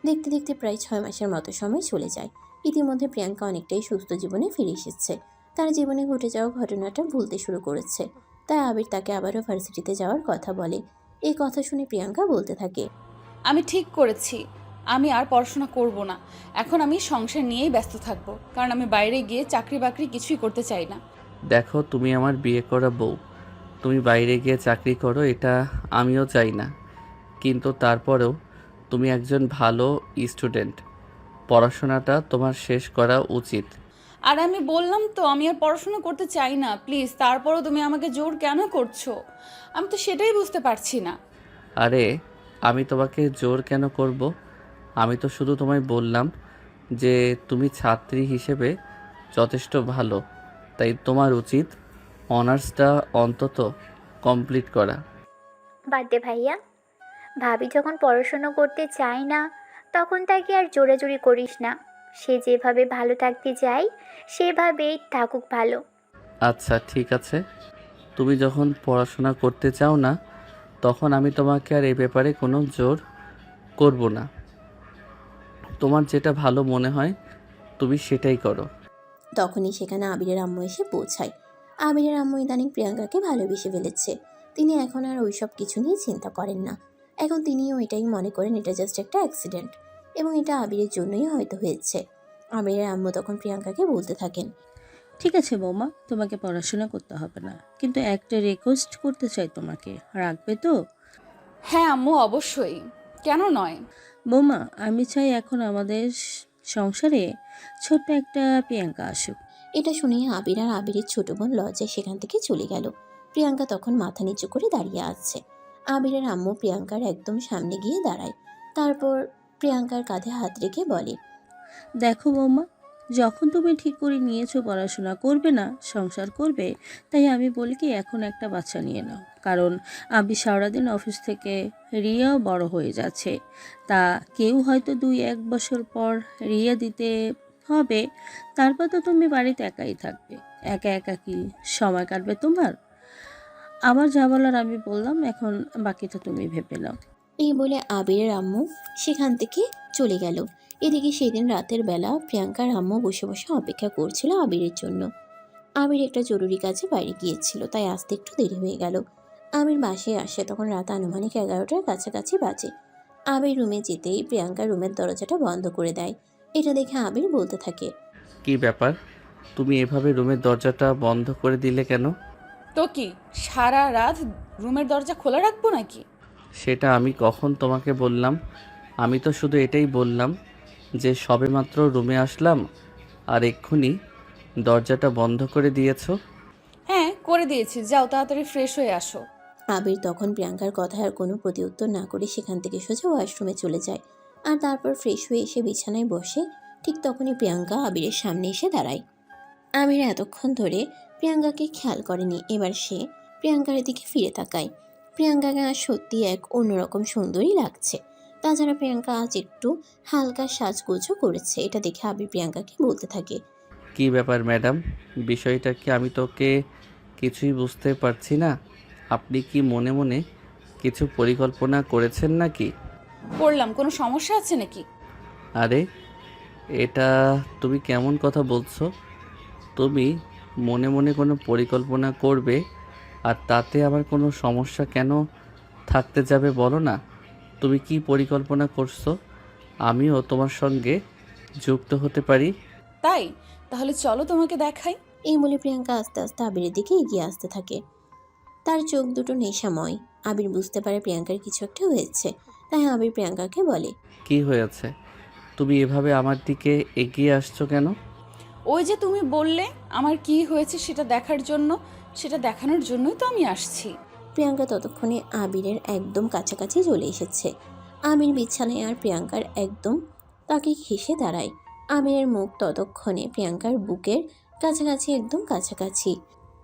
দেখতে দেখতে প্রায় 6 মাসের মতো সময় চলে যায়। ইতিমধ্যে প্রিয়াঙ্কা অনেকটাই সুস্থ জীবনে ফিরে এসেছে। তার জীবনে ঘটে যাওয়া ঘটনাটা ভুলতে শুরু করেছে। তাই আবির তাকে আবারও ভার্সিটিতে যাওয়ার কথা বলে। এই কথা শুনে প্রিয়াঙ্কা বলতে থাকে, আমি ঠিক করেছি, আমি আর পড়াশোনা করব না। এখন আমি সংসার নিয়েই ব্যস্ত থাকবো, কারণ আমি বাইরে গিয়ে চাকরি বাকরি কিছুই করতে চাই না। দেখো, তুমি আমার বিয়ে করা বউ, তুমি বাইরে গিয়ে চাকরি করো, এটা আমিও চাই না। কিন্তু তারপরেও তুমি একজন ভালো স্টুডেন্ট, পড়াশোনাটা তোমার শেষ করা উচিত। আর আমি বললাম তো আমি আর পড়াশোনা করতে চাই না, প্লিজ। তারপরও তুমি আমাকে জোর কেন করছো? আমি তো সেটাই বুঝতে পারছি না। আরে আমি তোমাকে জোর কেন করব? আমি তো শুধু তোমায় বললাম যে তুমি ছাত্রী হিসেবে যথেষ্ট ভালো, তাই তোমার উচিত অনার্সটা অন্তত কমপ্লিট করা। বাদ দে ভাইয়া, ভাবি যখন পড়াশুনো করতে চায় না তখন তাকে আর জোরাজুরি করিস না। সে যেভাবে ভালো থাকতে চায় সেভাবেই থাকুক ভালো। আচ্ছা ঠিক আছে, তুমি যখন পড়াশোনা করতে চাও না তখন আমি তোমাকে আর এই ব্যাপারে কোনো জোর করব না। তোমার যেটা ভালো মনে হয় তুমি সেটাই করো। তখনই সেখানে আবিরের আম্মু এসে পৌঁছায়। আবিরের আম্মু ইদানিং প্রিয়াঙ্কাকে ভালোবেসে ফেলেছে। তিনি এখন আর ওইসব কিছু নিয়ে চিন্তা করেন না। এখন তিনিও এটাই মনে করেন এটা জাস্ট একটা অ্যাক্সিডেন্ট এবং এটা আবিরের জন্যই হয়তো হয়েছে। আবিরের আম্মু তখন প্রিয়াঙ্কাকে বলতে থাকেন, ঠিক আছে বৌমা, তোমাকে পড়াশোনা করতে হবে না, কিন্তু একটা রিকোয়েস্ট করতে চাই তোমাকে, রাখবে তো? হ্যাঁ আম্মু, অবশ্যই, কেন নয়। বৌমা, আমি চাই এখন আমাদের সংসারে ছোট্ট একটা প্রিয়াঙ্কা আসুক। এটা শুনে আবির আর আবিরের ছোট বোন লজ্জায় সেখান থেকে চলে গেল। প্রিয়াঙ্কা তখন মাথা নিচু করে দাঁড়িয়ে আছে। আবিরের আম্মু প্রিয়াঙ্কার একদম সামনে গিয়ে দাঁড়ায়। তারপর প্রিয়াঙ্কার কাঁধে হাত রেখে বলে, দেখো বৌমা, যখন তুমি ঠিক করে নিয়েছো পড়াশোনা করবে না, সংসার করবে, তাই আমি বলি কি এখন একটা বাচ্চা নিয়ে নাও। কারণ আমি সারাদিন অফিস থেকে, রিয়াও বড় হয়ে যাচ্ছে, তা কেউ হয়তো 2-1 বছর পর রিয়া দিতে হবে। তারপর তো তুমি বাড়িতে একাই থাকবে, একা একা কি সময় কাটবে তোমার? আমার যা বলার আমি বললাম, এখন বাকিটা তুমি ভেবে নাও। এই বলে আবিরের আম্মু সেখান থেকে চলে গেল। এদিকে সেদিন রাতের বেলা প্রিয়াঙ্কার আম্মু বসে বসে অপেক্ষা করছিল আবিরের জন্য। আবির একটা জরুরি কাজে বাইরে গিয়েছিল, তাই আসতে একটু দেরি হয়ে গেল। আবির বাসায় আসে তখন রাত আনুমানিক 11টার কাছাকাছি বাজে। আবির রুমে যেতেই প্রিয়াঙ্কা রুমের দরজাটা বন্ধ করে দেয়। এটা দেখে আবির বলতে থাকে, কি ব্যাপার, তুমি এভাবে রুমের দরজাটা বন্ধ করে দিলে কেন? তো কি সারা রাত রুমের দরজা খোলা রাখবো নাকি? সেটা আমি কখন তোমাকে বললাম? আমি তো শুধু এটাই বললাম যে সবেমাত্র রুমে আসলাম আর এক্ষুনি দরজাটা বন্ধ করে দিয়েছো। হ্যাঁ করে দিয়েছি, যাও তাড়াতাড়ি ফ্রেশ হয়ে আসো। আবির তখন প্রিয়াঙ্কার কথায় আর কোনো প্রতিউত্তর না করে সেখান থেকে সোজা ওয়াশরুমে চলে যায়। আর তারপর ফ্রেশ হয়ে এসে বিছানায় বসে। ঠিক তখনই প্রিয়াঙ্কা আবিরের সামনে এসে দাঁড়ায়। আবির এতক্ষণ ধরে প্রিয়াঙ্কাকে খেয়াল করেনি। এবার সে প্রিয়াঙ্কার দিকে ফিরে তাকায়। প্রিয়াঙ্কাকে আজ সত্যি এক অন্যরকম সুন্দরী লাগছে। তাছাড়া প্রিয়াঙ্কা আজ একটু হালকা সাজগোজও করেছে। এটা দেখে আবির প্রিয়াঙ্কাকে বলতে থাকে, কি ব্যাপার ম্যাডাম, বিষয়টা কি? আমি তোকে কিছুই বুঝতে পারছি না। আপনি কি মনে মনে কিছু পরিকল্পনা করেছেন নাকি? করলাম, কোনো সমস্যা আছে নাকি? আরে এটা তুমি কেমন কথা বলছো? তুমি মনে মনে কোনো পরিকল্পনা করবে আর তাতে আবার কোনো সমস্যা কেন থাকতে যাবে বলো না? তুমি কি পরিকল্পনা করছো? আমিও তোমার সঙ্গে যুক্ত হতে পারি। তাই তাহলে চলো তোমাকে দেখাই। এই বলে প্রিয়াঙ্কা আস্তে আস্তে আবিরের দিকে এগিয়ে আসতে থাকে। তার চোখ দুটো নেশাময়। আবির বুঝতে পারে প্রিয়াঙ্কার কিছু একটা হয়েছে। তাই আবির প্রিয়াঙ্কাকে বলে, কি হয়েছে? তুমি এভাবে আমার দিকে এগিয়ে আসছো কেন? ওই যে তুমি বললে আমার কি হয়েছে সেটা দেখার জন্য, সেটা দেখানোর জন্যই তো আমি আসছি। প্রিয়াঙ্কা ততক্ষণে আবিরের একদম কাছাকাছি চলে এসেছে। আবির বিছানায় আর প্রিয়াঙ্কার একদম তাকে ঘেঁষে দাঁড়ায়। আবিরের মুখ ততক্ষণে প্রিয়াঙ্কার বুকের কাছাকাছি, একদম কাছাকাছি।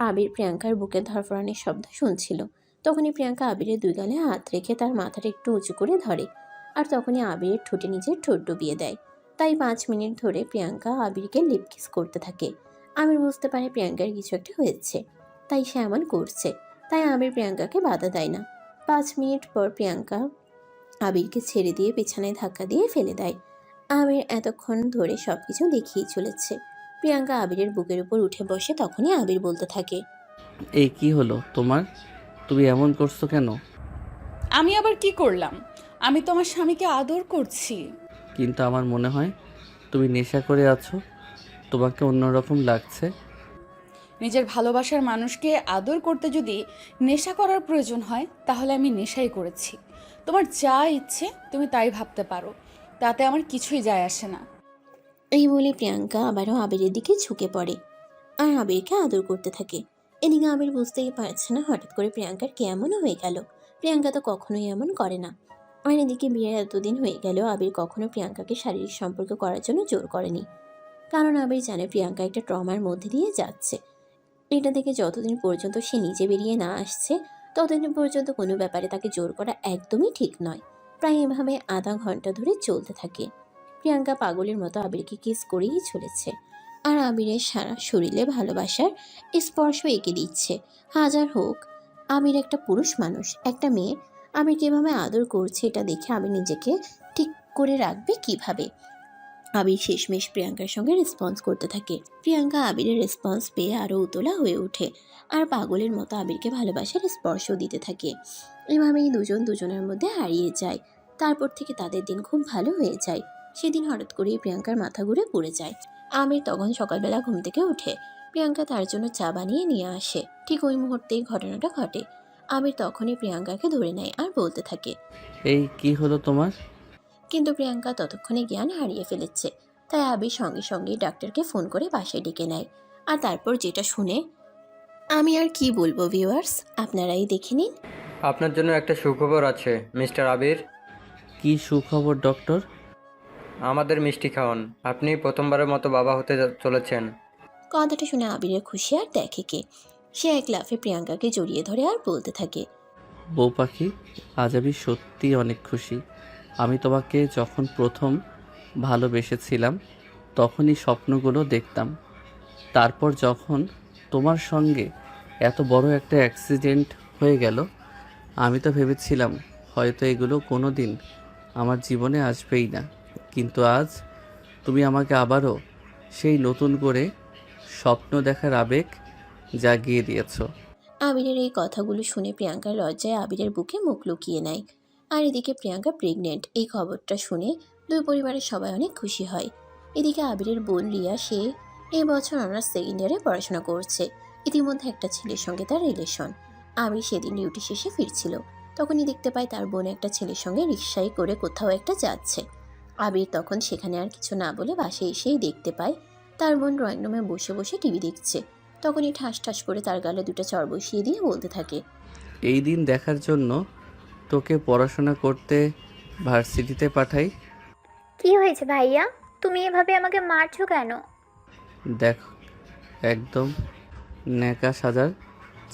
আবির প্রিয়াঙ্কার বুকে ধরফরানির শব্দ শুনছিল। তখনই প্রিয়াঙ্কা আবিরের দুই গালে হাত রেখে তার মাথাটা একটু উঁচু করে ধরে, আর তখনই আবিরের ঠোঁটে নিজের ঠোঁট ডুবিয়ে দেয়। তাই 5 মিনিট ধরে প্রিয়াঙ্কা আবিরকে লিপ কিস করতে থাকে। আবির বুঝতে পারে প্রিয়াঙ্কার কিছু একটা হয়েছে, তাই সে এমন করছে। তাই আবির প্রিয়াঙ্কাকে বাধা দেয় না। 5 মিনিট পর প্রিয়াঙ্কা আবিরকে ছেড়ে দিয়ে পেছানায় ধাক্কা দিয়ে ফেলে দেয়। আবির এতক্ষণ ধরে সবকিছু দেখিয়ে চলেছে। প্রিয়াঙ্কা আবিরের বুকের উপর উঠে বসে। তখনই আবির বলতে থাকে, এই কি হলো তোমার? তুমি এমন করছো কেন? আমি আবার কি করলাম? আমি তো আমার স্বামীকে আদর করছি। কিন্তু আমার মনে হয় তুমি নেশা করে আছো, তোমাকে অন্যরকম লাগছে। নিজের ভালোবাসার মানুষকে আদর করতে যদি নেশা করার প্রয়োজন হয়, তাহলে আমি নেশাই করেছি। তোমার যা ইচ্ছে তুমি তাই ভাবতে পারো, তাতে আমার কিছুই যায় আসে না। এই বলে প্রিয়াঙ্কা আবারও আবিরের দিকে ঝুঁকে পড়ে আর আবিরকে আদর করতে থাকে। এদিকে আবির বুঝতেই পারছে না হঠাৎ করে প্রিয়াঙ্কার কেমনও হয়ে গেল। প্রিয়াঙ্কা তো কখনোই এমন করে না। আর এদিকে বিয়ের এতদিন হয়ে গেল আবির কখনো প্রিয়াঙ্কাকে শারীরিক সম্পর্ক করার জন্য জোর করেনি। কারণ আবির জানে প্রিয়াঙ্কা একটা ট্রমার মধ্যে দিয়ে যাচ্ছে। এটা থেকে যতদিন পর্যন্ত সে নিজে বেরিয়ে না আসছে, ততদিন পর্যন্ত কোনো ব্যাপারে তাকে জোর করা একদমই ঠিক নয়। প্রায় এভাবে আধা ঘন্টা ধরে চলতে থাকে। প্রিয়াঙ্কা পাগলের মতো আবিরকে কিস করেই চলেছে, আর আবিরের সারা শরীরে ভালোবাসার স্পর্শ এঁকে দিচ্ছে। হাজার হোক আবির একটা পুরুষ মানুষ, একটা মেয়ে আবিরকে এভাবে আদর করছে, এটা দেখে আবির নিজেকে ঠিক করে রাখবে কিভাবে। আবির শেষমেশ প্রিয়াঙ্কার সঙ্গে রেসপন্স করতে থাকে। প্রিয়াঙ্কা আবিরের রেসপন্স পেয়ে আরও উতলা হয়ে ওঠে আর পাগলের মতো আবিরকে ভালোবাসার স্পর্শ দিতে থাকে। এভাবেই দুজন দুজনের মধ্যে হারিয়ে যায়। তারপর থেকে তাদের দিন খুব ভালো হয়ে যায়। সেদিন হঠাৎ করেই প্রিয়াঙ্কার মাথা ঘুরে পড়ে যায়। আবির তখন সকালবেলা ঘুম থেকে উঠে প্রিয়াঙ্কা তার জন্য চা বানিয়ে নিয়ে আসে। ঠিক ওই মুহূর্তেই ঘটনাটা ঘটে। আবির তখনই প্রিয়াঙ্কাকে ধরে নেয় আর বলতে থাকে, এই কি হলো তোমার? কিন্তু প্রিয়াঙ্কা ততক্ষণে জ্ঞান হারিয়ে ফেলেছে। তাই আবির সঙ্গে সঙ্গে ডাক্তারকে ফোন করে বাসায় ডেকে নেয়। আর তারপর যেটা শুনে আমি আর কি বলবো ভিউয়ার্স, আপনারাই দেখে নিন। আপনার জন্য একটা সুখবর আছে মিস্টার আবির। কি সুখবর ডক্টর? আমাদের মিষ্টি খাওয়ান, আপনি প্রথমবারের মতো বাবা হতে চলেছেন। কথাটা শুনে আবিরের খুশি আর দেখে কে। সে এক লাফে প্রিয়াঙ্কাকে জড়িয়ে ধরে আর বলতে থাকে, বউ পাখি, আজ আমি সত্যি অনেক খুশি। আমি তোমাকে যখন প্রথম ভালোবেসেছিলাম তখনই স্বপ্নগুলো দেখতাম। তারপর যখন তোমার সঙ্গে এত বড় একটা অ্যাক্সিডেন্ট হয়ে গেল, আমি তো ভেবেছিলাম হয়তো এগুলো কোনো দিন আমার জীবনে আসবেই না। কিন্তু আজ তুমি আমাকে আবারও সেই নতুন করে স্বপ্ন দেখার আবেগ জাগিয়ে দিয়েছো। আবিরের এই কথাগুলো শুনে প্রিয়াঙ্কার লজ্জায় আবিরের বুকে মুখ লুকিয়ে নেয়। আর এদিকে প্রিয়াঙ্কা প্রেগনেন্ট, এই খবরটা শুনে দুই পরিবারের সবাই অনেক খুশি হয়। এদিকে আবিরের বোন রিয়া, সে এই বছর অনার্স সেকেন্ড ইয়ারে পড়াশোনা করছে। ইতিমধ্যে একটা ছেলের সঙ্গে তার রিলেশন। আবির সেদিন ডিউটি শেষে ফিরছিল, তখনই দেখতে পায় তার বোন একটা ছেলের সঙ্গে রিকশায় করে কোথাও একটা যাচ্ছে। আবির তখন সেখানে আর কিছু না বলে বাসায় এসেই দেখতে পায় তার বোন ড্রয়িং রুমে বসে বসে টিভি দেখছে। তখনই ঠাস ঠাস করে তার গালে দুটো চড় বসিয়ে দিয়ে বলতে থাকে, এই দিন দেখার জন্য তোকে পড়াশোনা করতে ভার্সিটিতে পাঠাই। কি হয়েছে ভাইয়া? তুমি এভাবে আমাকে মারছো কেন? দেখ, একদম ন্যাকা সাজার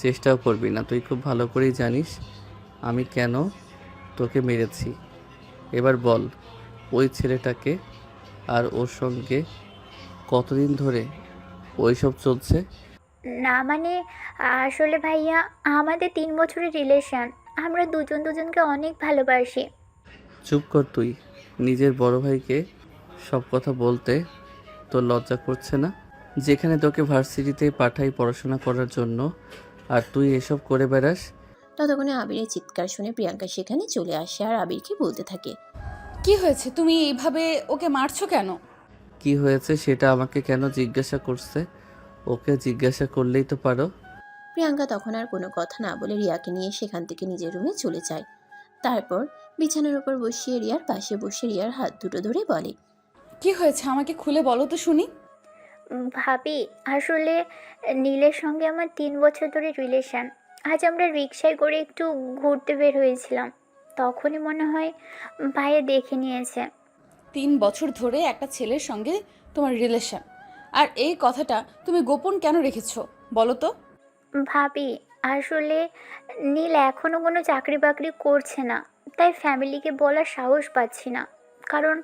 চেষ্টাও করবি না। তুই খুব ভালো করেই জানিস আমি কেন তোকে মেরেছি। এবার বল, ওই ছেলেটাকে আর ওর সঙ্গে কতদিন ধরে ওইসব চলছে? না মানে, আসলে ভাইয়া, আমাদের 3 বছরের রিলেশন। আমরা দুজন দুজনকে অনেক ভালোবাসি। চুপ কর তুই। নিজের বড় ভাইকে সব কথা বলতে তোর লজ্জা করছে না? যেখানে তোকে ভার্সিটিতে পাঠাই পড়াশোনা করার জন্য, আর তুই এসব করে বেড়াস। ততক্ষণে আবিরের চিৎকার শুনে প্রিয়াঙ্কা সেখানে চলে আসে আর আবিরকে বলতে থাকে, কি হয়েছে? তুমি এইভাবে ওকে মারছো কেন? কি হয়েছে সেটা আমাকে কেন জিজ্ঞাসা করছে? ওকে জিজ্ঞাসা করলেই তো পারো। প্রিয়াঙ্কা তখন আর কোনো কথা না বলে রিয়াকে নিয়ে সেখান থেকে নিজের রুমে চলে যায়। তারপর বিছানার উপর বসিয়ে রিয়ার পাশে বসে রিয়ার হাত দুটো ধরে বলে, কি হয়েছে আমাকে খুলে বলো তো শুনি। ভাবি, আসলে নীলের সঙ্গে আমার 3 বছর ধরে রিলেশন। আজ আমরা রিক্সায় করে একটু ঘুরতে বের হয়েছিলাম, তখনই মনে হয় ভাইয়া দেখে নিয়েছে। 3 বছর ধরে একটা ছেলের সঙ্গে তোমার রিলেশন, আর এই কথাটা তুমি গোপন কেন রেখেছো বলো তো? ভাবি, আসলে নীল এখনও কোনো চাকরি বাকরি করছে না, তাই ফ্যামিলিকে বলার সাহস পাচ্ছি না। কারণ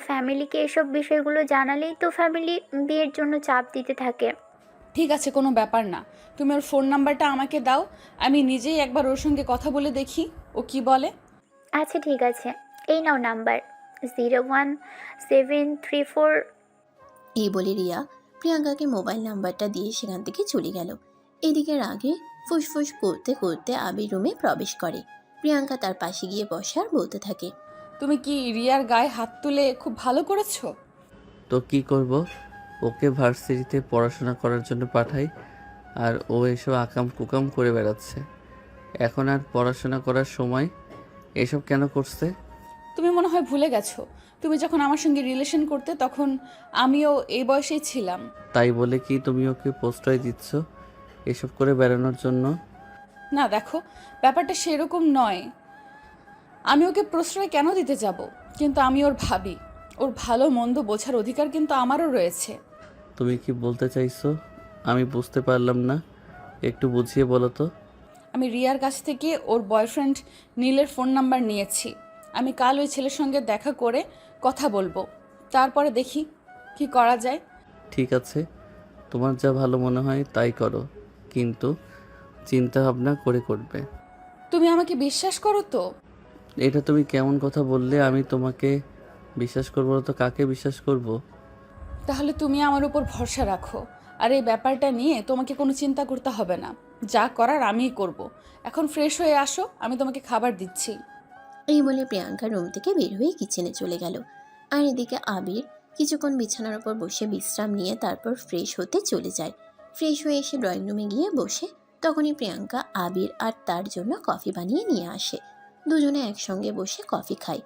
ফ্যামিলিকে এসব বিষয়গুলো জানালেই তো ফ্যামিলি বিয়ের জন্য চাপ দিতে থাকে। ঠিক আছে, কোনো ব্যাপার না। তুমি ওর ফোন নাম্বারটা আমাকে দাও, আমি নিজেই একবার ওর সঙ্গে কথা বলে দেখি ও কি বলে। আচ্ছা ঠিক আছে, এই নাও নাম্বার 01734। এই বলে রিয়া প্রিয়াঙ্কাকে মোবাইল নাম্বারটা দিয়ে সেখান থেকে চলে গেল। এদিকে রাগে ফুসফুস করতে করতে আবির রুমে প্রবেশ করে। প্রিয়াঙ্কা তার পাশে গিয়ে বসে আর বলতে থাকে, তুমি কি রিয়ার গায়ে হাত তুলে খুব ভালো করেছো? তো কি করব, ওকে ভার্সিটিতে পড়াশোনা করার জন্য পাঠাই আর ও এসব আকাম কুকাম করে বেড়াচ্ছে। এখন আর পড়াশোনা করার সময় এসব কেন করছে? তুমি মনে হয় ভুলে গেছো, তুমি যখন আমার সঙ্গে রিলেশন করতে তখন আমিও এই বয়সেই ছিলাম। তাই বলে কি তুমি ওকে প্রশ্রয় দিচ্ছ এসব করে বেড়ানোর জন্য? না দেখো, ব্যাপারটা সেরকম নয়। আমি ওকে প্রশ্রয় কেন দিতে যাব? কিন্তু আমি ওর ভাবি, ওর ভালো মন্দ বোঝার অধিকার কিন্তু আমারও রয়েছে। তুমি কি বলতে চাইছো আমি বুঝতে পারলাম না, একটু বুঝিয়ে বলো তো। আমি রিয়ার কাছ থেকে ওর বয়ফ্রেন্ড নীলের ফোন নাম্বার নিয়েছি। আমি কাল ওই ছেলের সঙ্গে দেখা করে কথা বলবো, তারপরে দেখি কি করা যায়। ঠিক আছে, তোমার যা ভালো মনে হয় তাই করো, কিন্তু চিন্তা ভাবনা করে করবে। তুমি আমাকে বিশ্বাস করো তো? এটা তুমি কেমন কথা বললে? আমি তোমাকে বিশ্বাস করবো না তো কাকে বিশ্বাস করব? তাহলে তুমি আমার উপর ভরসা রাখো, আর এই ব্যাপারটা নিয়ে তোমাকে কোনো চিন্তা করতে হবে না। যা করার আমিই করব। এখন ফ্রেশ হয়ে আসো, আমি তোমাকে খাবার দিচ্ছি। এই বলে প্রিয়াঙ্কা রুম থেকে বের হয়ে কিচেনে চলে গেল। আর এদিকে আবির কিছুক্ষণ বিছানার উপর বসে বিশ্রাম নিয়ে তারপর ফ্রেশ হতে চলে যায়। ফ্রেশ হয়ে এসে ড্রয়িং রুমে গিয়ে বসে তখনই প্রিয়াঙ্কা আবির আর তার জন্য কফি বানিয়ে নিয়ে আসে। দুজনে একসঙ্গে বসে কফি খায়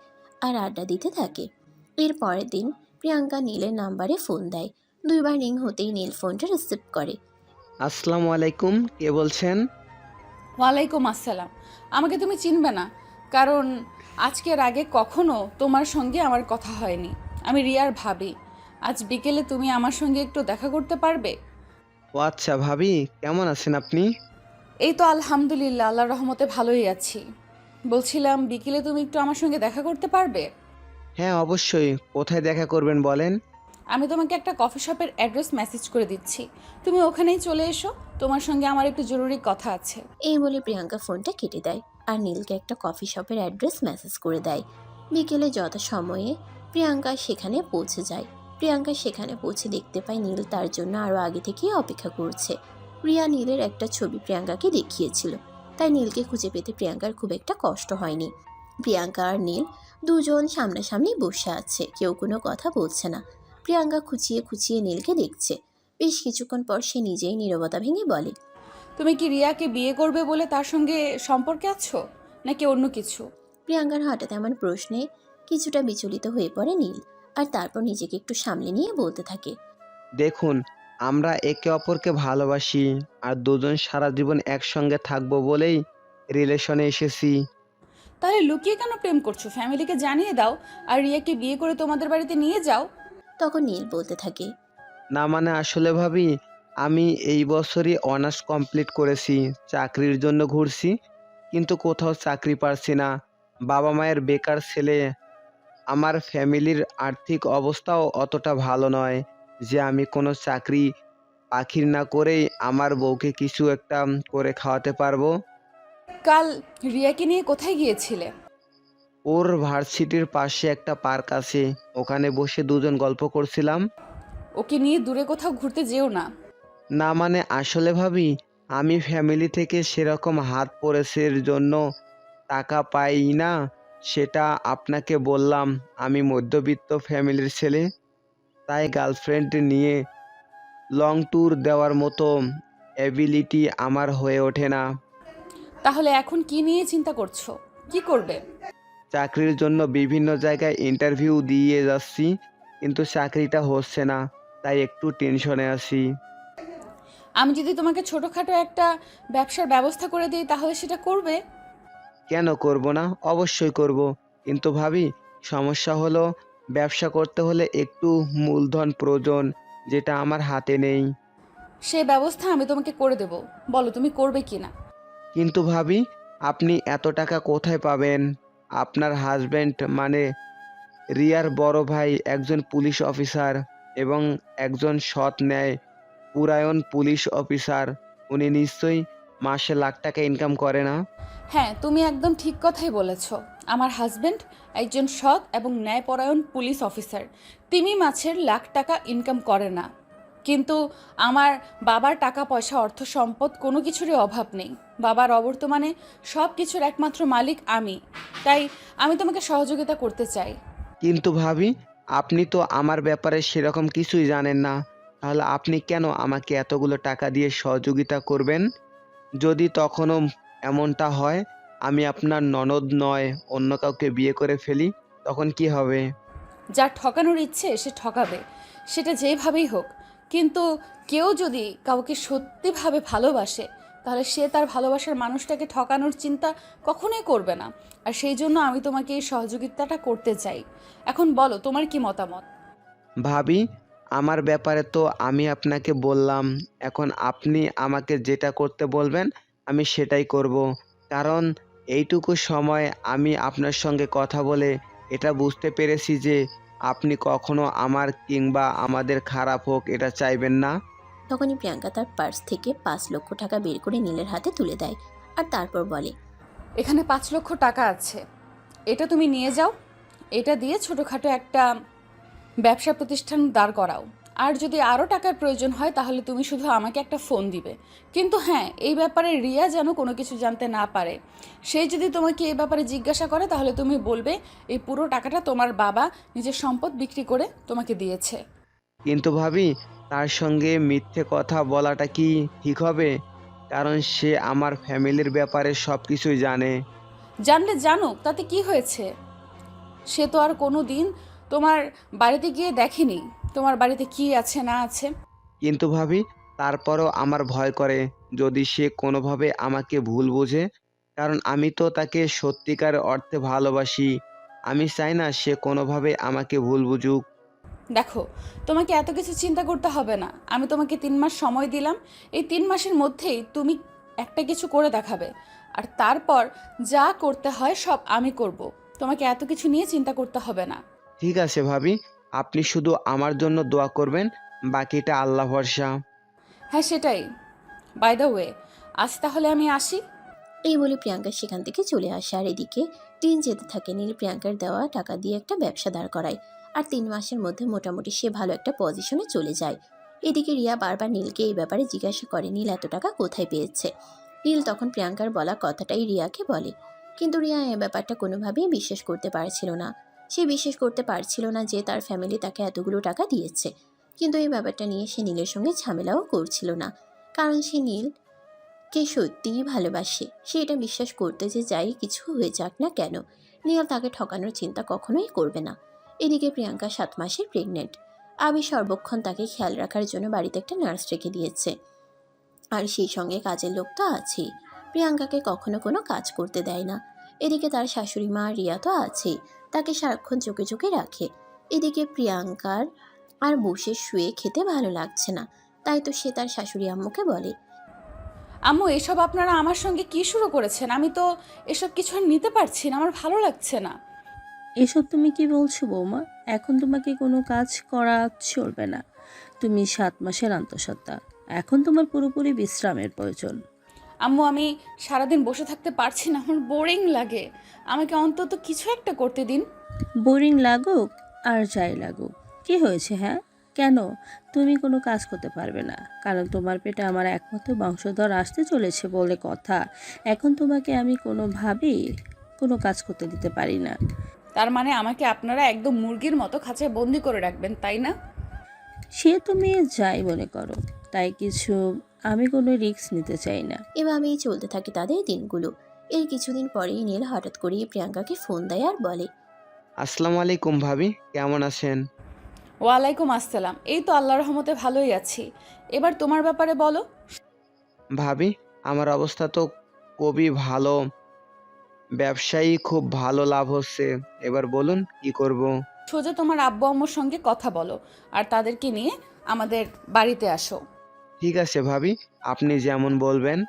আর আড্ডা দিতে থাকে। এর পরের দিন প্রিয়াঙ্কা নীলের নাম্বারে ফোন দেয়। 2বার রিং হতেই নীল ফোনটা রিসিভ করে। আসসালামু আলাইকুম, কে বলছেন? ওয়ালাইকুম আসসালাম। আমাকে তুমি চিনবে না, কারণ আজকের আগে কখনো তোমার সঙ্গে আমার কথা হয়নি। আমি রিয়ার ভাবি। আজ বিকেলে তুমি আমার সঙ্গে একটু দেখা করতে পারবে? ও আচ্ছা, ভাবি কেমন আছেন আপনি? এই তো আলহামদুলিল্লাহ, আল্লাহর রহমতে ভালোই আছি। বলছিলাম বিকেলে তুমি একটু আমার সঙ্গে দেখা করতে পারবে? হ্যাঁ অবশ্যই, কোথায় দেখা করবেন বলেন? আমি তোমাকে একটা কফি শপের অ্যাড্রেস মেসেজ করে দিচ্ছি, তুমি ওখানেই চলে এসো। তোমার সঙ্গে আমার একটু জরুরি কথা আছে। এই বলে প্রিয়াঙ্কা ফোনটা কেটে দেয় আর নীলকে একটা কফি শপের অ্যাড্রেস মেসেজ করে দেয়। বিকেলে যথাসময়ে প্রিয়াঙ্কা সেখানে পৌঁছে যায়। প্রিয়াঙ্কা সেখানে পৌঁছে দেখতে পায় নীল তার জন্য আরও আগে থেকেই অপেক্ষা করছে। রিয়া নীলের একটা ছবি প্রিয়াঙ্কাকে দেখিয়েছিল, তাই নীলকে খুঁজে পেতে প্রিয়াঙ্কার খুব একটা কষ্ট হয়নি। প্রিয়াঙ্কা আর নীল দুজন সামনাসামনি বসে আছে, কেউ কোনো কথা বলছে না। প্রিয়াঙ্কা খুঁচিয়ে খুঁচিয়ে নীলকে দেখছে। বেশ কিছুক্ষণ পর সে নিজেই নীরবতা ভেঙে বলে, তুমি কি রিয়াকে বিয়ে করবে বলে তার সঙ্গে সম্পর্কে আছো, নাকি অন্য কিছু? প্রিয়াঙ্কার হঠাৎ এমন প্রশ্নে কিছুটা বিচলিত হয়ে পড়ে নীল, আর তারপর নিজেকে একটু সামলে নিয়ে বলতে থাকে, দেখুন, আমরা একে অপরকে ভালোবাসি আর দুজন সারা জীবন একসঙ্গে থাকবো বলেই রিলেশনে এসেছি। তাহলে লুকিয়ে কেন প্রেম করছো? ফ্যামিলিকে জানিয়ে দাও আর রিয়াকে বিয়ে করে তোমাদের বাড়িতে নিয়ে যাও। তখন নীল বলতে থাকে, না মানে আসলে ভাবি, আমি এই বছরই অনার্স কমপ্লিট করেছি, চাকরির জন্য ঘুরছি, কিন্তু কোথাও চাকরি পারছি না। বাবা মায়ের বেকার ছেলে। আমার ফ্যামিলির আর্থিক অবস্থাও অতটা ভালো নয় যে আমি কোনো চাকরি বাকির না করেই আমার বউকে কিছু একটা করে খাওয়াতে পারবো। কাল রিয়াকে নিয়ে কোথায় গিয়েছিলে? ওর ভার্সিটির পাশে একটা পার্ক আছে, ওখানে বসে দুজন গল্প করছিলাম। ওকে নিয়ে দূরে কোথাও ঘুরতে যেও না। না মানে আসলে ভাবি, আমি ফ্যামিলি থেকে সেরকম হাত পড়েছের জন্য টাকা পাই না, সেটা আপনাকে বললাম। আমি মধ্যবিত্ত ফ্যামিলির ছেলে, তাই গার্লফ্রেন্ড নিয়ে লং ট্যুর দেওয়ার মতো অ্যাবিলিটি আমার হয়ে ওঠে না। তাহলে এখন কি নিয়ে চিন্তা করছো, কি করবে? চাকরির জন্য বিভিন্ন জায়গায় ইন্টারভিউ দিয়ে যাচ্ছি, কিন্তু চাকরিটা হচ্ছে না, তাই একটু টেনশনে আছি। আমি যদি তোমাকে ছোটোখাটো একটা ব্যবসার ব্যবস্থা করে দিই তাহলে সেটা করবে? কেন করব না? অবশ্যই করব। কিন্তু ভাবি, সমস্যা হলো ব্যবসা করতে হলে একটু মূলধন প্রয়োজন, যেটা আমার হাতে নেই। সেই ব্যবস্থা আমি তোমাকে করে দেব, বলো তুমি করবে কি না? কিন্তু ভাবি, আপনি এত টাকা কোথায় পাবেন? আপনার হাজবেন্ড মানে রিয়ার বড় ভাই একজন পুলিশ অফিসার এবং একজন সৎ ন্যায় পুরায়ণ পুলিশ অফিসার। উনি নিশ্চয়ই মাসে লাখ টাকা ইনকাম করে না? হ্যাঁ, তুমি একদম ঠিক কথাই বলেছ। আমার হাজবেন্ড একজন সৎ এবং ন্যায়পরায়ণ পুলিশ অফিসার। তিমি মাছের লাখ টাকা ইনকাম করে না, কিন্তু আমার বাবার টাকা পয়সা অর্থ সম্পদ কোনো কিছুরই অভাব নেই। বাবার অবর্তমানে সব কিছুর একমাত্র মালিক আমি। তাই আমি তোমাকে সহযোগিতা করতে চাই। কিন্তু ভাবি, আপনি তো আমার ব্যাপারে সেরকম কিছুই জানেন না। তাহলে আপনি কেন আমাকে এতগুলো টাকা দিয়ে সহযোগিতা করবেন? যদি তখনও এমনটা হয় আমি আপনার ননদ নয় অন্য কাউকে বিয়ে করে ফেলি, তখন কি হবে? যার ঠকানোর ইচ্ছে সে ঠকাবে, সেটা যেভাবেই হোক। কিন্তু কেউ যদি কাউকে সত্যিভাবে ভালোবাসে তাহলে সে তার ভালোবাসার মানুষটাকে ঠকানোর চিন্তা কখনোই করবে না। আর সেই জন্য আমি তোমাকে এই সহযোগিতাটা করতে চাই। এখন বলো তোমার কি মতামত? ভাবি, আমার ব্যাপারে তো আমি আপনাকে বললাম। এখন আপনি আমাকে যেটা করতে বলবেন আমি সেটাই করব। কারণ এইটুকু সময় আমি আপনার সঙ্গে কথা বলে এটা বুঝতে পেরেছি যে আপনি কখনো আমার কিংবা আমাদের খারাপ হোক এটা চাইবেন না। তখনই প্রিয়াঙ্কা তার পার্স থেকে 5 লক্ষ টাকা বের করে নীলের হাতে তুলে দেয় আর তারপর বলে, এখানে 5 লক্ষ টাকা আছে, এটা তুমি নিয়ে যাও। এটা দিয়ে ছোটোখাটো একটা ব্যবসা প্রতিষ্ঠান দাঁড় করাও। আর যদি আরও টাকার প্রয়োজন হয় তাহলে তুমি শুধু আমাকে একটা ফোন দিবে। কিন্তু হ্যাঁ, এই ব্যাপারে রিয়া যেন কোনো কিছু জানতে না পারে। সে যদি তোমাকে এই ব্যাপারে জিজ্ঞাসা করে তাহলে তুমি বলবে এই পুরো টাকাটা তোমার বাবা নিজের সম্পদ বিক্রি করে তোমাকে দিয়েছে। কিন্তু ভাবি, তার সঙ্গে মিথ্যে কথা বলাটা কি ঠিক হবে? কারণ সে আমার ফ্যামিলির ব্যাপারে সব কিছুই জানে। জানলে জানুক, তাতে কি হয়েছে? সে তো আর কোনো দিন তোমার বাড়িতে গিয়ে দেখেনি তোমার বাড়িতে কি আছে না আছে। কিন্তু ভাবি, তারপরও আমার ভয় করে যদি সে কোনোভাবে আমাকে ভুল বোঝে। কারণ আমি তো তাকে সত্যিকার অর্থে ভালোবাসি। আমি চাই না সে কোনোভাবে আমাকে ভুল বুঝুক। দেখো, তোমাকে এত কিছু চিন্তা করতে হবে না। আমি তোমাকে 3 মাস সময় দিলাম। এই 3 মাসের মধ্যেই তুমি একটা কিছু করে দেখাবে, আর তারপর যা করতে হয় সব আমি করব। তোমাকে এত কিছু নিয়ে চিন্তা করতে হবে না। ঠিক আছে ভাবি, আপনি শুধু আমার জন্য দোয়া করবেন, বাকিটা আল্লাহ ভরসা। হ্যাঁ সেটাই। বাই দ্য ওয়ে, আজ তাহলে আমি আসি। এই বলে প্রিয়াঙ্কা সেখান থেকে চলে আসে। আর এদিকে দিন যেতে থাকে। নীল প্রিয়াঙ্কার দেওয়া টাকা দিয়ে একটা ব্যবসা দাঁড় করায় আর 3 মাসের মধ্যে মোটামুটি সে ভালো একটা পজিশনে চলে যায়। এদিকে রিয়া বারবার নীলকে এই ব্যাপারে জিজ্ঞাসা করে নীল এত টাকা কোথায় পেয়েছে। নীল তখন প্রিয়াঙ্কার বলা কথাটাই রিয়াকে বলে, কিন্তু রিয়া এই ব্যাপারটা কোনোভাবেই বিশ্বাস করতে পারছিল না। সে বিশ্বাস করতে পারছিল না যে তার ফ্যামিলি তাকে এতগুলো টাকা দিয়েছে। কিন্তু এই ব্যাপারটা নিয়ে সে নীলের সঙ্গে ঝামেলাও করছিল না, কারণ সে নীলকে সত্যিই ভালোবাসে। সে এটা বিশ্বাস করতে যে যাই কিছু হয়ে যাক না কেন নীল তাকে ঠকানোর চিন্তা কখনোই করবে না। এদিকে প্রিয়াঙ্কা 7 মাসের প্রেগনেন্ট। আমি সর্বক্ষণ তাকে খেয়াল রাখার জন্য বাড়িতে একটা নার্স রেখে দিয়েছে, আর সেই সঙ্গে কাজের লোক তো আছেই। প্রিয়াঙ্কাকে কখনো কোনো কাজ করতে দেয় না। এদিকে তার শাশুড়ি মা রিয়া তো আছেই, তাকে সারাক্ষণ চোখে চোখে রাখে। এদিকে প্রিয়াঙ্কার আর বসে শুয়ে খেতে ভালো লাগছে না, তাই তো সে তার শাশুড়ি আম্মুকে বলে, আম্মু, এসব আপনারা আমার সঙ্গে কি শুরু করেছেন? আমি তো এসব কিছু আর নিতে পারছি না, আমার ভালো লাগছে না। এসব তুমি কি বলছো বৌমা? এখন তোমাকে কোনো কাজ করা চলবে না। তুমি 7 মাসের আন্তঃসত্ত্বা, এখন তোমার পুরোপুরি বিশ্রামের প্রয়োজন। আম্মু, আমি সারাদিন বসে থাকতে পারছি না, আমার বোরিং লাগে। আমাকে অন্তত কিছু একটা করতে দিন। বোরিং লাগুক আর যাই লাগুক, কি হয়েছে? হ্যাঁ, কেন তুমি কোনো কাজ করতে পারবে না? কারণ তোমার পেটে আমার একমাত্র বংশধর আসতে চলেছে বলে কথা। এখন তোমাকে আমি কোনোভাবেই কোনো কাজ করতে দিতে পারি না। তার মানে আমাকে আপনারা একদম মুরগির মতো খাঁচায় বন্দি করে রাখবেন, তাই না? সে তুমি যাই মনে করো, তাই কিছু আমি কোনো রিস্ক নিতে চাই না। এভাবেই চলতে থাকে তাদের দিনগুলো। এর কিছুদিন পরেই নীল হঠাৎ করেই প্রিয়াঙ্কাকে ফোন দেয় আর বলে, আসসালামু আলাইকুম ভাবি, কেমন আছেন? ওয়ালাইকুম আসসালাম। এই তো আল্লাহর রহমতে ভালোই আছি। এবার তোমার ব্যাপারে বলো। ভাবি, আমার অবস্থা তো খুবই ভালো, ব্যবসায়ী খুব ভালো লাভ হচ্ছে। এবার বলুন কি করব। সোজা তোমার আব্বু আম্মুর সঙ্গে কথা বলো আর তাদেরকে নিয়ে আমাদের বাড়িতে আসো। ঠিক আছে ভাবি, আপনি যেমন বলবেন।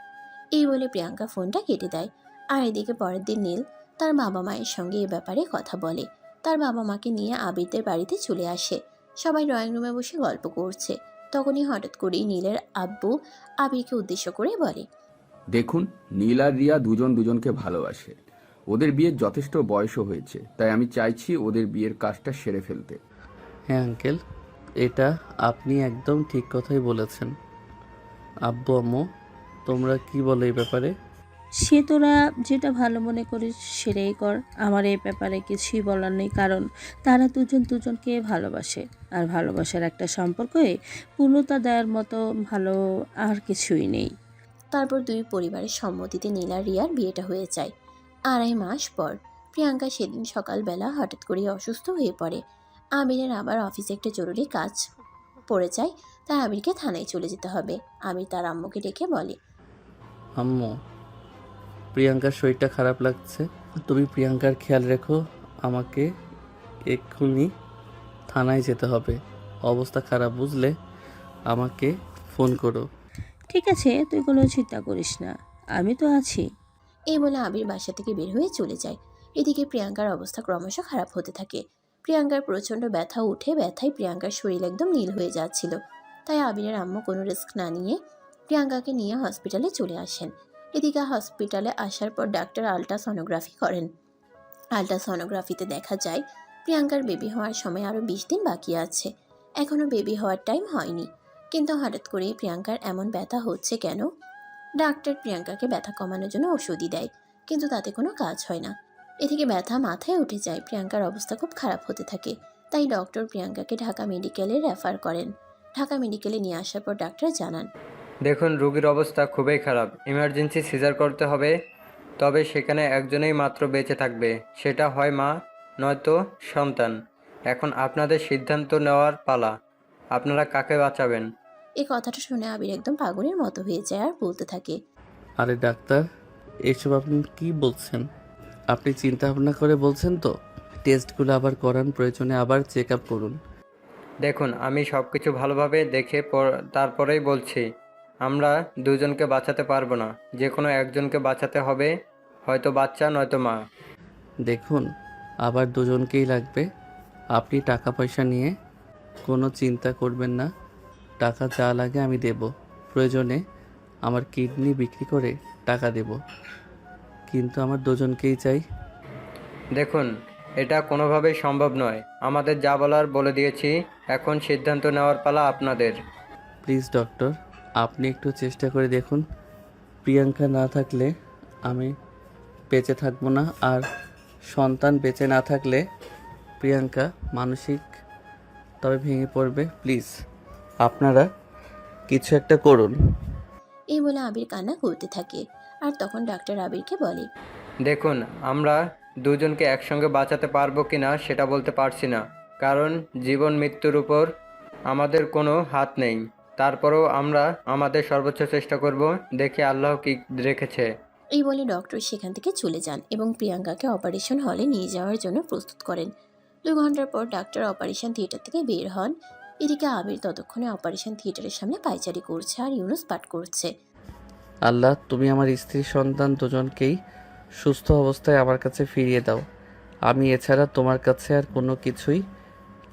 এই বলে প্রিয়াঙ্কা ফোনটা কেটে দেয়। আর এদিকে পরের দিন নীল তার বাবা মায়ের সঙ্গে এ ব্যাপারে কথা বলে। তার বাবা মাকে নিয়ে আবিরদের বাড়িতে চলে আসে। সবাই ড্রয়িং রুমে বসে গল্প করছে। তখনই হঠাৎ করেই নীলের আব্বু আবিরকে উদ্দেশ্য করে বলে, দেখুন, নীল আর রিয়া দুজন দুজনকে ভালোবাসে। ওদের বিয়ের যথেষ্ট বয়সও হয়েছে, তাই আমি চাইছি ওদের বিয়ের কাজটা সেরে ফেলতে। হ্যাঁ আঙ্কেল, এটা আপনি একদম ঠিক কথাই বলেছেন। আব্বু আম্মু, তোমরা কি বলো এই ব্যাপারে? সে তোরা যেটা ভালো মনে করিস সেটাই কর। আমার এই ব্যাপারে কিছুই বলার নেই, কারণ তারা দুজন দুজনকে ভালোবাসে। আর ভালোবাসার একটা সম্পর্কে পূর্ণতা দেওয়ার মতো ভালো আর কিছুই নেই। তারপর দুই পরিবারের সম্মতিতে নীল আর রিয়ার বিয়েটা হয়ে যায়। 2.5 মাস পর প্রিয়াঙ্কা সেদিন সকালবেলা হঠাৎ করে অসুস্থ হয়ে পড়ে। আবিরের আবার অফিসে একটা জরুরি কাজ পড়ে যায়, তাই আবিরকে থানায় চলে যেতে হবে। আবির তার আম্মুকে ডেকে বলে, আম্মু, প্রিয়াঙ্কার শরীরটা খারাপ লাগছে, তুমি প্রিয়াঙ্কার খেয়াল রেখো। আমাকে এক্ষুনি থানায় যেতে হবে। অবস্থা খারাপ বুঝলে আমাকে ফোন করো। ঠিক আছে, তুই কোনো চিন্তা করিস না, আমি তো আছি। এই বলে আবির বাসা থেকে বের হয়ে চলে যায়। এদিকে প্রিয়াঙ্কার অবস্থা ক্রমশ খারাপ হতে থাকে। প্রিয়াঙ্কার প্রচণ্ড ব্যথা উঠে, ব্যথায় প্রিয়াঙ্কার শরীর একদম নীল হয়ে যাচ্ছিল। তাই আবিরের আম্মু কোনো রিস্ক না নিয়ে প্রিয়াঙ্কাকে নিয়ে হসপিটালে চলে আসেন। এদিকে হসপিটালে আসার পর ডাক্তার আল্ট্রাসনোগ্রাফি করেন। আল্ট্রাসনোগ্রাফিতে দেখা যায় প্রিয়াঙ্কার বেবি হওয়ার সময় আরও 20 দিন বাকি আছে। এখনও বেবি হওয়ার টাইম হয়নি। কিন্তু হঠাৎ করেই প্রিয়াঙ্কার এমন ব্যথা হচ্ছে কেন? ডাক্তার প্রিয়াঙ্কাকে ব্যথা কমানোর জন্য ওষুধই দেয়, কিন্তু তাতে কোনো কাজ হয় না। এদিকে ব্যথা মাথায় উঠে যায়। প্রিয়াঙ্কার অবস্থা খুব খারাপ হতে থাকে। তাই ডক্টর প্রিয়াঙ্কাকে ঢাকা মেডিকেলে রেফার করেন। ঢাকা মেডিকেলে নিয়ে আসার পর ডাক্তার জানান, দেখুন, রোগীর অবস্থা খুবই খারাপ, ইমার্জেন্সি সিজার করতে হবে। তবে সেখানে একজনেই মাত্র বেঁচে থাকবে, সেটা হয় মা নয়তো সন্তান। এখন আপনাদের সিদ্ধান্ত নেওয়ার পালা, আপনারা কাকে বাঁচাবেন। এই কথাটা শুনে আবির একদম পাগলের মতো হয়ে যায় আর বলতে থাকে, আরে ডাক্তার, এসব আপনি কি বলছেন? আপনি চিন্তা ভাবনা করে বলছেন তো? টেস্টগুলো আবার করান, প্রয়োজনে আবার চেক আপ করুন। দেখুন, আমি সব কিছু ভালোভাবে দেখে তারপরেই বলছি, আমরা দুজনকে বাঁচাতে পারবো না, যে কোনো একজনকে বাঁচাতে হবে, হয়তো বাচ্চা নয়তো মা। দেখুন, আবার দুজনকেই লাগবে। আপনি টাকা পয়সা নিয়ে কোনো চিন্তা করবেন না। টাকা যা লাগে আমি দেব। প্রয়োজনে আমার কিডনি বিক্রি করে টাকা দেব, কিন্তু আমার দুজনকেই চাই। দেখুন, এটা কোনোভাবেই সম্ভব নয়। আমাদের যা বলার বলে দিয়েছি, এখন সিদ্ধান্ত নেওয়ার পালা আপনাদের। প্লিজ ডক্টর, আপনি একটু চেষ্টা করে দেখুন। প্রিয়াঙ্কা না থাকলে আমি বেঁচে থাকবো না, আর সন্তান বেঁচে না থাকলে প্রিয়াঙ্কা মানসিক তবে ভেঙে পড়বে। প্লিজ আপনারা কিছু একটা করুন। এই বলে আবির কান্না করতে থাকে। আর তখন ডাক্তার আবিরকে বলে, দেখুন, আমরা দুজনকে একসঙ্গে বাঁচাতে পারবো কি না সেটা বলতে পারছি না, কারণ জীবন মৃত্যুর উপর আমাদের কোনো হাত নেই। তারপরেও আমরা আমাদের সর্বোচ্চ চেষ্টা করব, দেখে আল্লাহ কি রেখেছে। এই বলে ডক্টর সেখান থেকে চলে যান এবং প্রিয়াঙ্কাকে অপারেশন হলে নিয়ে যাওয়ার জন্য প্রস্তুত করেন। 2 ঘন্টার পর ডাক্তার অপারেশন থিয়েটার থেকে বের হন। এদিকে আবির ততক্ষণে অপারেশন থিয়েটারের সামনে পায়চারি করছে আর ইউনুস পাঠ করছে। আল্লাহ, তুমি আমার স্ত্রী সন্তান দুজনকেই সুস্থ অবস্থায় আমার কাছে ফিরিয়ে দাও। আমি এছাড়া তোমার কাছে আর কোনো কিছুই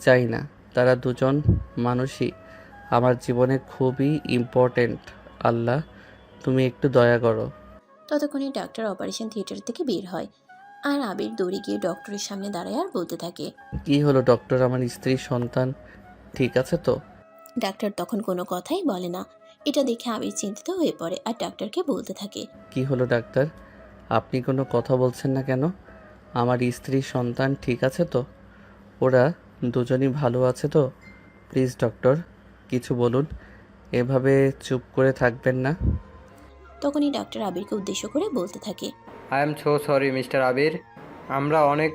চাই না। তারা দুজন মানুষই আমার জীবনে খুবই ইম্পর্ট্যান্ট। আল্লাহ, তুমি একটু দয়া করো। ততক্ষণে ডাক্তার অপারেশন থিয়েটার থেকে বের হয়। আর আবির দৌড়ে গিয়ে ডক্টরের সামনে দাঁড়ায় আর বলতে থাকে, কি হলো ডক্টর, আমার স্ত্রী সন্তান ঠিক আছে তো? ডাক্তার তখন কোনো কথাই বলে না। এটা দেখে আবির চিন্তিত হয়ে পড়ে আর ডাক্তারকে বলতে থাকে, কি হলো ডাক্তার, আপনি কোনো কথা বলছেন না কেন? আমার স্ত্রী সন্তান ঠিক আছে তো? ওরা দুজনই ভালো আছে তো? প্লিজ ডক্টর, কিছু বলুন। এভাবে চুপ করে থাকবেন না। তখনই ডাক্তার আবিরকে উদ্দেশ্য করে বলতে থাকে, I am so sorry mister Abir. আমরা অনেক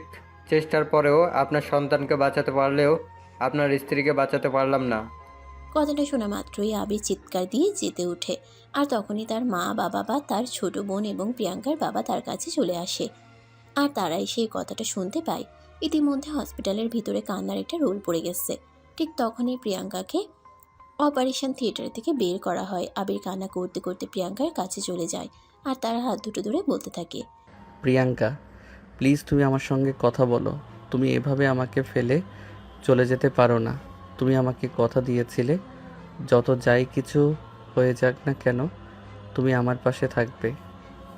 চেষ্টার পরেও আপনার সন্তানকে বাঁচাতে পারলেও আপনার স্ত্রীকে বাঁচাতে পারলাম না। কথাটা শোনা মাত্রই আবির চিৎকার দিয়ে যেতে ওঠে। আর তখনই তার মা বাবা বা তার ছোট বোন এবং প্রিয়াঙ্কার বাবা তার কাছে চলে আসে। আর তারাই সেই কথাটা শুনতে পায়। ইতিমধ্যে হসপিটালের ভিতরে কান্নার একটা রোল পড়ে গেছে। ঠিক তখনই প্রিয়াঙ্কাকে অপারেশন থিয়েটার থেকে বের করা হয়। আবির কান্না করতে করতে প্রিয়াঙ্কার কাছে চলে যায় আর তার হাত দুটো ধরে বলতে থাকে, প্রিয়াঙ্কা, প্লিজ তুমি আমার সঙ্গে কথা বলো। তুমি এভাবে আমাকে ফেলে চলে যেতে পারো না। তুমি আমাকে কথা দিয়েছিলে যত যাই কিছু হয়ে যাক না কেন তুমি আমার পাশে থাকবে,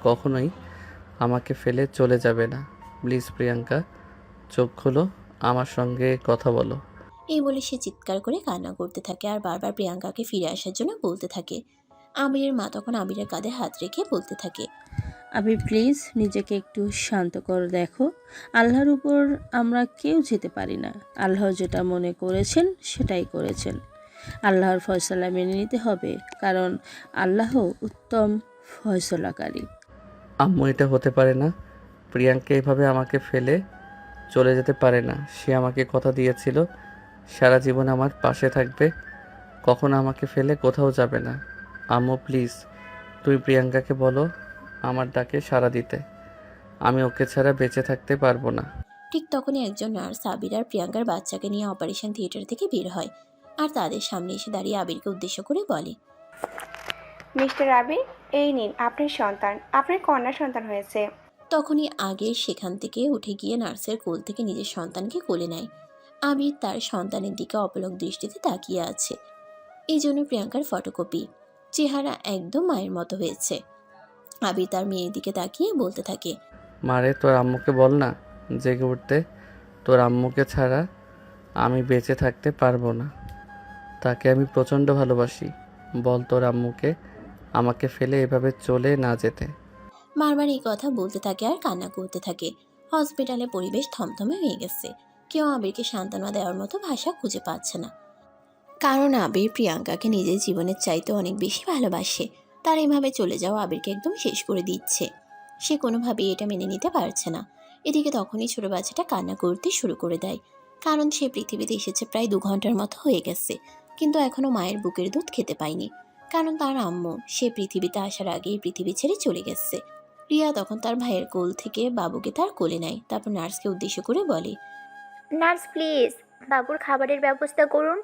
কখনোই আমাকে ফেলে চলে যাবে না। প্লিজ প্রিয়াঙ্কা, চোখ খোলো, আমার সঙ্গে কথা বলো। এই বলে সে চিৎকার করে কান্না করতে থাকে আর বারবার প্রিয়াঙ্কাকে ফিরে আসার জন্য বলতে থাকে। আবিরের মা তখন আবিরের কাঁধে হাত রেখে বলতে থাকে, আবির প্লিজ নিজেকে একটু শান্ত করে দেখো। আল্লাহর উপর আমরা কেউ যেতে পারি না। আল্লাহ যেটা মনে করেছেন সেটাই করেছেন। আল্লাহর ফয়সালা মেনে নিতে হবে, কারণ আল্লাহ উত্তম ফয়সালাকারী। আম্মু, এটা হতে পারে না। প্রিয়াঙ্কা এভাবে আমাকে ফেলে চলে যেতে পারে না। সে আমাকে কথা দিয়েছিল সারা জীবন আমার পাশে থাকবে, কখনো আমাকে ফেলে কোথাও যাবে না। আম্মু প্লিজ, তুমি প্রিয়াঙ্কাকে বলো আমার ডাকে সাড়া দিতে। আমি ওকে ছাড়া বেঁচে থাকতে পারবো না। ঠিক তখনই একজন নার্স আবির আর প্রিয়াঙ্কার বাচ্চাকে নিয়ে অপারেশন থিয়েটার থেকে বের হয় আর তাদের সামনে এসে দাঁড়িয়ে আবিরকে উদ্দেশ্য করে বলে, মিস্টার আবির, এই নিন আপনার সন্তান, আপনার কন্যা সন্তান হয়েছে। তখনই আগে সেখান থেকে উঠে গিয়ে নার্সের কোল থেকে নিজের সন্তানকে কোলে নেয়। আবির তার সন্তানের দিকে অপলক দৃষ্টিতে তাকিয়ে আছে। এই জন্য প্রিয়াঙ্কার ফটোকপি, চেহারা একদম মায়ের মতো হয়েছে। আবির তার মেয়ের দিকে তাকিয়ে বলতে থাকে, মারে, তোর আম্মুকে বল না জেগে উঠতে। তোর আম্মুকে ছাড়া আমি বেঁচে থাকতে পারবো না। তাকে আমি প্রচণ্ড ভালোবাসি। বল তোর আম্মুকে আমাকে ফেলে এভাবে চলে না যেতে। বারবার এই কথা বলতে থাকে আর কান্না করতে থাকে। হসপিটালে পরিবেশ থমথমে হয়ে গেছে। কেউ আবিরকে সান্ত্বনা দেওয়ার মতো ভাষা খুঁজে পাচ্ছে না, কারণ আবির প্রিয়াঙ্কাকে নিজের জীবনের চাইতে অনেক বেশি ভালোবাসে। তার এভাবে চলে যাওয়া আবিরকে একদম শেষ করে দিচ্ছে। সে কোনোভাবেই এটা মেনে নিতে পারছে না। এদিকে তখনই ছোট বাচ্চাটা কান্না করতে শুরু করে দেয়, কারণ সে পৃথিবীতে এসেছে প্রায় 2 ঘন্টার মতো হয়ে গেছে, কিন্তু এখনও মায়ের বুকের দুধ খেতে পায়নি। কারণ তার আম্মু সে পৃথিবীতে আসার আগেই পৃথিবী ছেড়ে চলে গেছে। রিয়া তখন তার ভাইয়ের কোল থেকে বাবুকে তার কোলে নেয়, তারপর নার্সকে উদ্দেশ্য করে বলে, নার্স প্লিজ বাবুর খাবারের ব্যবস্থা করুন।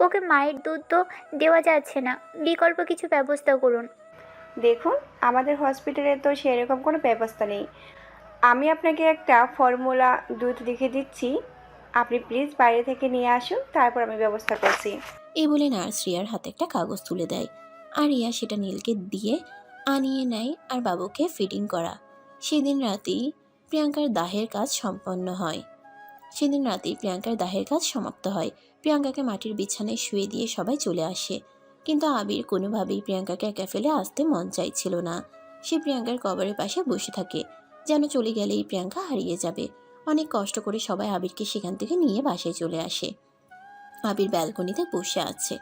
ওকে মায়ের দুধ তো দেওয়া যাচ্ছে না, বিকল্প কিছু ব্যবস্থা করুন। দেখুন, আমাদের হসপিটালে তো সেরকম কোনো ব্যবস্থা নেই। আমি আপনাকে একটা ফর্মুলা দুধ লিখে দিচ্ছি, আপনি প্লিজ বাইরে থেকে নিয়ে আসুন, তারপর আমি ব্যবস্থা করছি। এই বলে নার্স রিয়ার হাতে একটা কাগজ তুলে দেয় আর রিয়া সেটা নীলকে দিয়ে আনিয়ে নেয় আর বাবুকে ফিডিং করা। সেদিন রাতেই প্রিয়াঙ্কার দাহের কাজ সমাপ্ত হয়। প্রিয়াঙ্কাকে মাটির বিছানায় শুয়ে দিয়ে সবাই চলে আসে, কিন্তু আবির কোনোভাবেই প্রিয়াঙ্কাকে একা ফেলে আসতে মন চাইছিল না। সে প্রিয়াঙ্কার কবরের পাশে বসে থাকে, যেন চলে গেলেই প্রিয়াঙ্কা হারিয়ে যাবে। অনেক কষ্ট করে সবাই আবিরকে সেখান থেকে নিয়ে বাসায় চলে আসে। আবির ব্যালকনিতে বসে আছে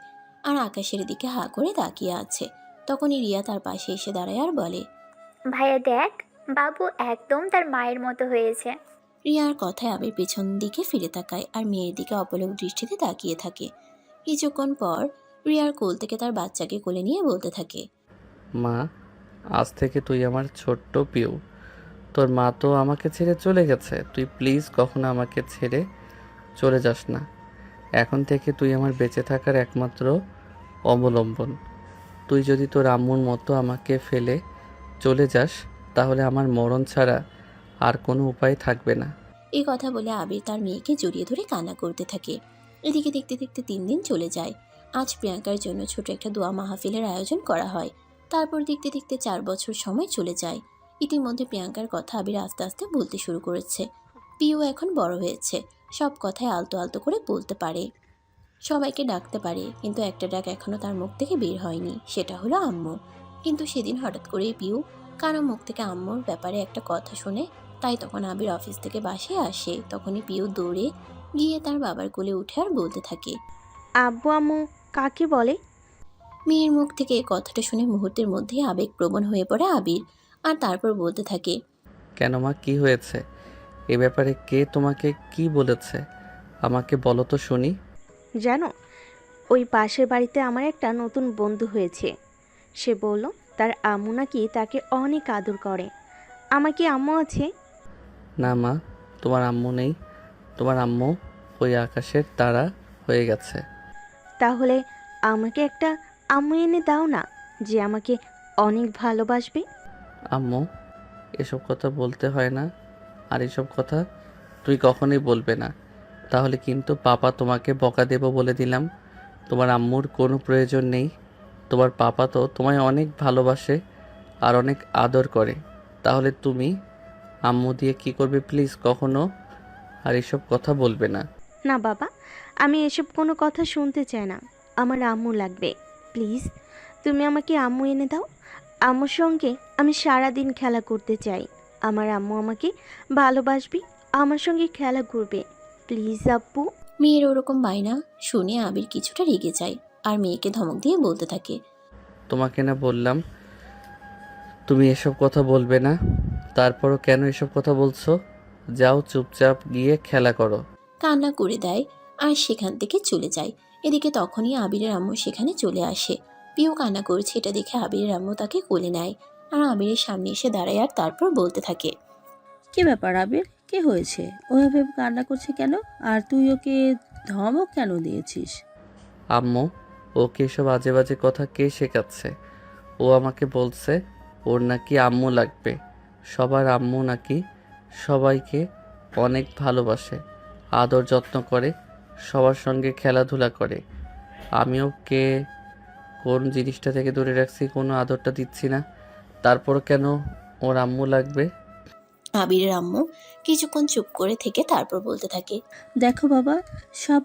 আর আকাশের দিকে হা করে তাকিয়ে আছে। তখনই রিয়া তার পাশে এসে দাঁড়ায় আর বলে, ভাইয়া দেখ, বাবু একদম তার মায়ের মতো হয়েছে। রিয়ার কথায় আবির পেছন দিকে ফিরে তাকায় আর মেয়ের দিকে অপলক দৃষ্টিতে তাকিয়ে থাকে। কিছুক্ষণ পর রিয়ার কোল থেকে তার বাচ্চাকে কোলে নিয়ে বলতে থাকে, মা, আজ থেকে তুই আমার ছোট্ট পিউ। তোর মা তো আমাকে ছেড়ে চলে গেছে, তুই প্লিজ কখনো আমাকে ছেড়ে চলে যাস না। এখন থেকে তুই আমার বেঁচে থাকার একমাত্র অবলম্বন। তুই যদি তোর আম্মুর মতো আমাকে ফেলে চলে যাস তাহলে আমার মরণ ছাড়া আর কোনো উপায় থাকবে না। এই কথা বলে আবির তার মেয়েকে জড়িয়ে ধরে কান্না করতে থাকে। এদিকে দেখতে দেখতে 3 দিন চলে যায়। আজ প্রিয়াঙ্কার জন্য ছোট একটা দোয়া মাহফিলের আয়োজন করা হয়। তারপর দেখতে দেখতে 4 বছর সময় চলে যায়। ইতিমধ্যে প্রিয়াঙ্কার কথা আবির আস্তে আস্তে বলতে শুরু করেছে। পিউ এখন বড় হয়েছে, সব কথাই আলতো আলতো করে বলতে পারে, সবাইকে ডাকতে পারে, কিন্তু একটা ডাক এখনো তার মুখ থেকে বের হয়নি, সেটা হলো আম্মু। কিন্তু সেদিন হঠাৎ করেই পিউ কারো মুখ থেকে আম্মুর ব্যাপারে একটা কথা শুনে, তাই তখন আবির অফিস থেকে বাসায় আসে। তখনই পিউ দৌড়ে গিয়ে তার বাবার কোলে উঠে আর বলতে থাকে, আব্বু আম্মু কাকে বলে? মেয়ের মুখ থেকে এই কথাটা শুনে মুহূর্তের মধ্যেই আবেগপ্রবণ হয়ে পড়ে আবির আর তারপর বলতে থাকে, কেন মা, কি হয়েছে? এ ব্যাপারে কে তোমাকে কি বলেছে? আমাকে বলো তো শুনি। জানো, ওই পাশের বাড়িতে আমার একটা নতুন বন্ধু হয়েছে। সে বলল তার আম্মু নাকি তাকে অনেক আদর করে। আমার কি আম্মু আছে? না মা, তোমার আম্মু নেই। তোমার আম্মু ওই আকাশের তারা হয়ে গেছে। তাহলে আমাকে একটা আম্মু এনে দাও না, যে আমাকে অনেক ভালোবাসবে। আম্মু, এসব কথা বলতে হয় না। আর এসব কথা তুই কখনোই বলবে না, তাহলে কিন্তু পাপা তোমাকে বকা দেব বলে দিলাম। তোমার আম্মুর কোনো প্রয়োজন নেই। তোমার পাপা তো তোমায় অনেক ভালোবাসে আর অনেক আদর করে। তাহলে তুমি আম্মু দিয়ে কি করবে প্লিজ কখনো আর এসব কথা বলবে না। না বাবা, আমি এসব কোনো কথা শুনতে চাই না। আমার আম্মু লাগবে। প্লিজ তুমি আমাকে আম্মু এনে দাও। আম্মুর সঙ্গে আমি সারা দিন খেলা করতে চাই। আমার আম্মু আমাকে ভালোবাসবে, আমার সঙ্গে খেলা করবে। প্লিজ আব্বু। মেয়ের ওরকম বায়না শুনে আবির কিছুটা রেগে যায় আর মেয়েকে ধমক দিয়ে বলতে থাকে, তোমাকে না বললাম তুমি এসব কথা বলবে না, তারপরও কেন এসব কথা বলছো? যাও চুপচাপ গিয়ে খেলা করো। কান্না করে দেয় আর সেখান থেকে চলে যায়। এদিকে তখনই আবিরের আম্মু সেখানে চলে আসে। পিউ কান্না করছে এটা দেখে আবিরের আম্মু তাকে কোলে নেয় আর আবিরের সামনে এসে দাঁড়ায় আর তারপর বলতে থাকে, কি ব্যাপার আবির, কি হয়েছে? ওভাবে কান্না করছে কেন? আর তুই ওকে ধমক কেন দিয়েছিস? আম্মু, ওকে এসব আজে বাজে কথা কে শেখাচ্ছে? ও আমাকে বলছে ওর নাকি আম্মু লাগবে। সবার আম্মু নাকি সবাইকে অনেক ভালোবাসে, আদর যত্ন করে, সবার সঙ্গে খেলাধুলা করে। আমি ওকে কোন জিনিসটা থেকে দূরে রাখছি, কোনো আদরটা দিচ্ছি না, তারপর কেন ওর আম্মু লাগবে? আবিরের আম্মু কিছুক্ষণ চুপ করে থেকে তারপর বলতে থাকে, দেখো বাবা,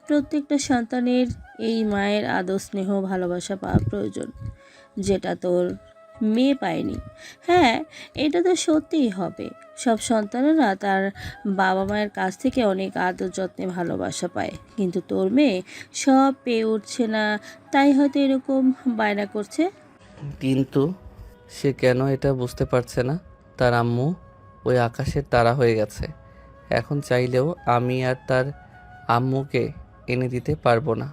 প্রত্যেকটা সন্তানের এই মায়ের আদর স্নেহ ভালোবাসা পাওয়া প্রয়োজন, যেটা তোর মেয়ে পায়নি। হ্যাঁ, এটা তো সত্যিই হবে। সব সন্তানেরা তার বাবা মায়ের কাছ থেকে অনেক আদর যত্নে ভালোবাসা পায়, কিন্তু তোর মেয়ে সব পেয়ে উঠছে না, তাই হয়তো এরকম বায়না করছে। কিন্তু সে কেন এটা বুঝতে পারছে না? তার আম্মু ওই আকাশের তারা হয়ে গেছে। এখন চাইলেও আমি আর তার আম্মুকে এনে দিতে পারবো না।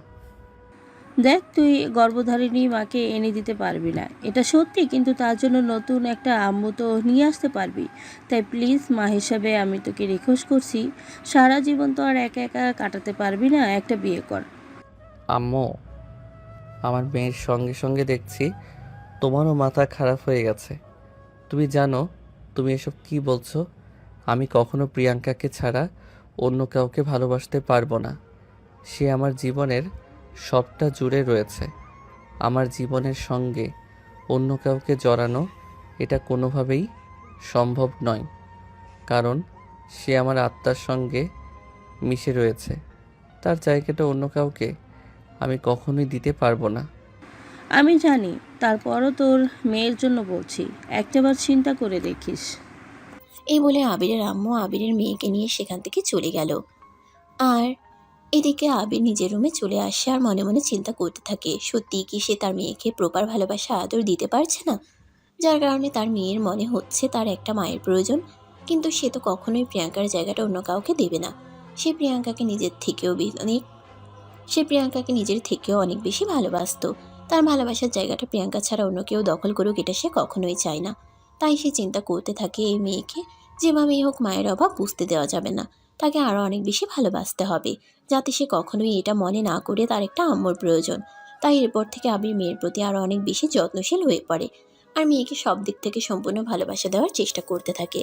দেখ, তুই গর্ভধারিণী মাকে এনে দিতে পারবি না, এটা সত্যি, কিন্তু তার জন্য নতুন একটা আম্মু তো নিয়ে আসতে পারবি। তাই প্লিজ মা হিসাবে আমি তোকে রিকোয়েস্ট করছি, সারা জীবন তো আর একা একা কাটাতে পারবি না, একটা বিয়ে কর। আম্মু, আমার মেয়ের সঙ্গে সঙ্গে দেখছি তোমারও মাথা খারাপ হয়ে গেছে। তুমি জানো তুমি এসব কি বলছো? আমি কখনো প্রিয়াঙ্কাকে ছাড়া অন্য কাউকে ভালোবাসতে পারবো না। সে আমার জীবনের সবটা জুড়ে রয়েছে। আমার জীবনের সঙ্গে অন্য কাউকে জড়ানো এটা কোনোভাবেই সম্ভব নয়, কারণ সে আমার আত্মার সঙ্গে মিশে রয়েছে। তার জায়গাটা অন্য কাউকে আমি কখনোই দিতে পারবো না। আমি জানি, তারপরও তোর মেয়ের জন্য বলছি, একটাবার চিন্তা করে দেখিস। এই বলে আবিরের আম্মু আবিরের মেয়েকে নিয়ে সেখান থেকে চলে গেল। আর এদিকে আবির নিজের রুমে চলে আসে আর মনে মনে চিন্তা করতে থাকে, সত্যিই কি সে তার মেয়েকে প্রপার ভালোবাসা আদর দিতে পারছে না, যার কারণে তার মেয়ের মনে হচ্ছে তার একটা মায়ের প্রয়োজন। কিন্তু সে তো কখনোই প্রিয়াঙ্কার জায়গাটা অন্য কাউকে দেবে না। সে প্রিয়াঙ্কাকে নিজের থেকেও অনেক বেশি ভালোবাসতো। তার ভালোবাসার জায়গাটা প্রিয়াঙ্কা ছাড়া অন্য কেউ দখল করুক এটা সে কখনোই চায় না। তাই সে চিন্তা করতে থাকে এই মেয়েকে যেভাবেই হোক মায়ের অভাব বুঝতে দেওয়া যাবে না, তাকে আরও অনেক বেশি ভালোবাসতে হবে, যাতে সে কখনোই এটা মনে না করে তার একটা আম্মুর প্রয়োজন। তাই এরপর থেকে আবির মেয়ের প্রতি আরও অনেক বেশি যত্নশীল হয়ে পড়ে আর মেয়েকে সব দিক থেকে সম্পূর্ণ ভালোবাসা দেওয়ার চেষ্টা করতে থাকে।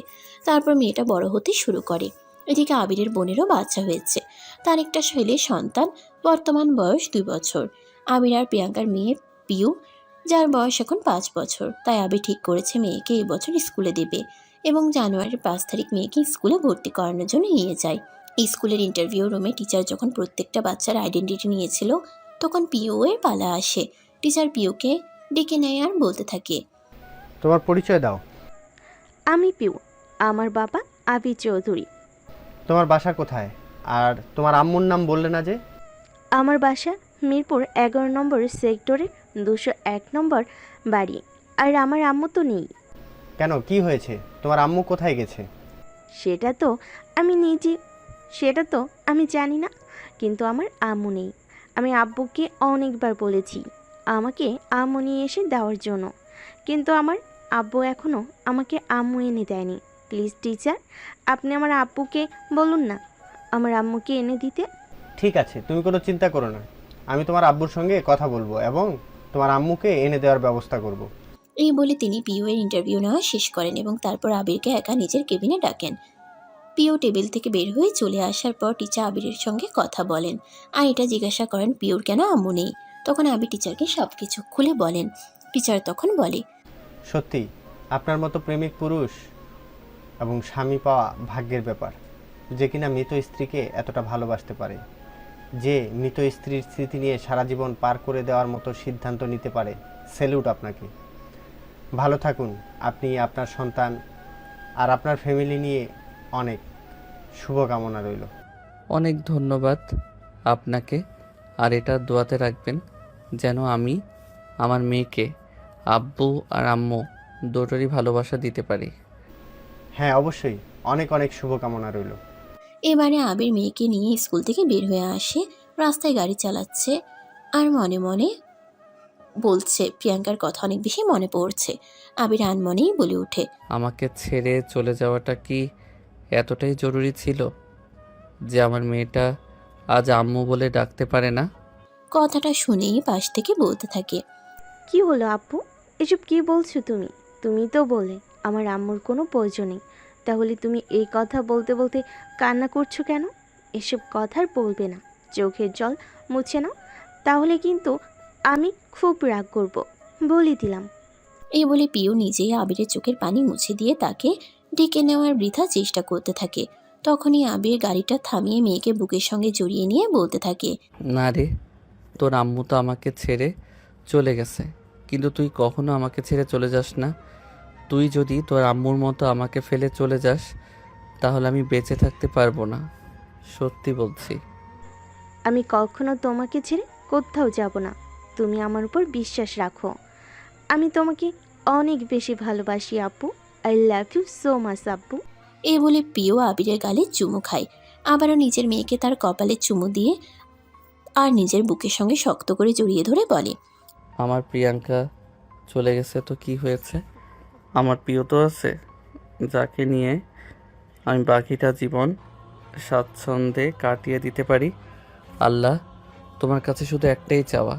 তারপর মেয়েটা বড় হতে শুরু করে। এদিকে আবিরের বোনেরও বাচ্চা হয়েছে, তার একটা ছেলে সন্তান, বর্তমান বয়স 2 বছর। আবির আর প্রিয়াঙ্কার মেয়ে পিউ, যার বয়স এখন 5 বছর। তাই আবির ঠিক করেছে মেয়েকে এই বছর স্কুলে দেবে এবং জানুয়ারির 5 তারিখ মেয়েকে স্কুলে ভর্তি করানোর জন্য নিয়ে যায়। স্কুলের ইন্টারভিউ রুমে টিচার যখন প্রত্যেকটা বাচ্চার আইডেন্টিটি নিয়েছিল, তখন পিউ এর পালা আসে। টিচার পিউকে ডেকে নেয় আর বলতে থাকে, তোমার পরিচয় দাও। আমি পিউ, আমার বাবা আবির চৌধুরী। তোমার বাসা কোথায়? আর তোমার আম্মুর নাম বললে না যে? আমার বাসা মিরপুর 11 নম্বর সেক্টরে 201 নম্বর বাড়ি। আর আমার আম্মু তো নেই। কেন, কি হয়েছে? তোমার আম্মু কোথায় গেছে? সেটা তো আমি জানি না, কিন্তু আমার আম্মু নেই। আমি আব্বুকে অনেকবার বলেছি আমাকে আম্মু নিয়ে এসে দেওয়ার জন্য, কিন্তু আমার আব্বু এখনও আমাকে আম্মু এনে দেয়নি। প্লিজ টিচার, আপনি আমার আব্বুকে বলুন না আমার আম্মুকে এনে দিতে। ঠিক আছে, তুমি কোনো চিন্তা করো না, আমি তোমার আব্বুর সঙ্গে কথা বলবো এবং তোমার আম্মুকে এনে দেওয়ার ব্যবস্থা করব। এই বলে তিনি পিউ এর ইন্টারভিউ নেওয়া শেষ করেন এবং তারপর আবিরকে একা নিজের কেবিনে ডাকেন। পিউ টেবিল থেকে বের হয়ে চলে আসার পর টিচার আবিরের সঙ্গে কথা বলেন আর এটা জিজ্ঞাসা করেন পিউর কেন আম্মু নেই। তখন আবির টিচারকে সব কিছু খুলে বলেন। টিচার তখন বলে, সত্যি আপনার মতো প্রেমিক পুরুষ এবং স্বামী পাওয়া ভাগ্যের ব্যাপার, যে কিনা মৃত স্ত্রীকে এতটা ভালোবাসতে পারে, যে মৃত স্ত্রীর স্মৃতি নিয়ে সারা জীবন পার করে দেওয়ার মতো সিদ্ধান্ত নিতে পারে। স্যালুট আপনাকে। ভালো থাকুন আপনি, আপনার সন্তান আর আপনার ফ্যামিলি নিয়ে অনেক শুভকামনা রইল। অনেক ধন্যবাদ আপনাকে। আর এটা দোয়াতে রাখবেন যেন আমি আমার মেয়েকে আব্বু আর আম্মু দুটোরই ভালোবাসা দিতে পারি। হ্যাঁ অবশ্যই, অনেক অনেক শুভকামনা রইল। এবারে আবির মেয়েকে নিয়ে স্কুল থেকে বের হয়ে আসে। রাস্তায় গাড়ি চালাচ্ছে আর মনে মনে বলছে প্রিয়াঙ্কার কথা অনেক বেশি মনে পড়ছে। আবির আনমনেই বলে ওঠে, আমাকে ছেড়ে চলে যাওয়াটা কি এতটাই জরুরি ছিল যে আমার মেয়েটা আজ আম্মু বলে ডাকতে পারে না? কথাটা শুনেই পাশ থেকে বলতে থাকে, কি হলো আপু, এসব কি বলছো তুমি? তুমি তো বলে আমার আম্মুর কোনো প্রয়োজন নেই, তাহলে তুমি এই কথা বলতে বলতে কান্না করছো কেন? এসব কথার বলবে না, চোখের জল মুছে নাও, তাহলে কিন্তু আমি খুব রাগ করব, বলে দিলাম। এই বলে পিউ নিজেই আবিরের চোখের পানি মুছে দিয়ে তাকে ডেকে নেওয়ার বৃথা চেষ্টা করতে থাকে। তখনই আবির গাড়িটা থামিয়ে মেয়েকে বুকের সঙ্গে জড়িয়ে নিয়ে বলতে থাকে, না রে, তোর আম্মু তো আমাকে ছেড়ে চলে গেছে, কিন্তু তুই কখনো আমাকে ছেড়ে চলে যাস না। তুই যদি তোর আম্মুর মতো আমাকে ফেলে চলে যাস তাহলে আমি বেঁচে থাকতে পারবো না, সত্যি বলছি। আমি কখনো তোমাকে ছেড়ে কোথাও যাব না, তুমি আমার উপর বিশ্বাস রাখো। আমি তোমাকে অনেক বেশি ভালোবাসি আপু। I love you so much আপু। এই বলে পিও আবিরের গালে চুমু খায়। আবারও নিজের মেয়েকে তার কপালে চুমু দিয়ে আর নিজের বুকের সঙ্গে শক্ত করে জড়িয়ে ধরে বলে, আমার প্রিয়াঙ্কা চলে গেছে তো কি হয়েছে, আমার প্রিয় তো আছে, যাকে নিয়ে আমি বাকিটা জীবন স্বাচ্ছন্দ্যে কাটিয়ে দিতে পারি। আল্লাহ, তোমার কাছে শুধু একটাই চাওয়া,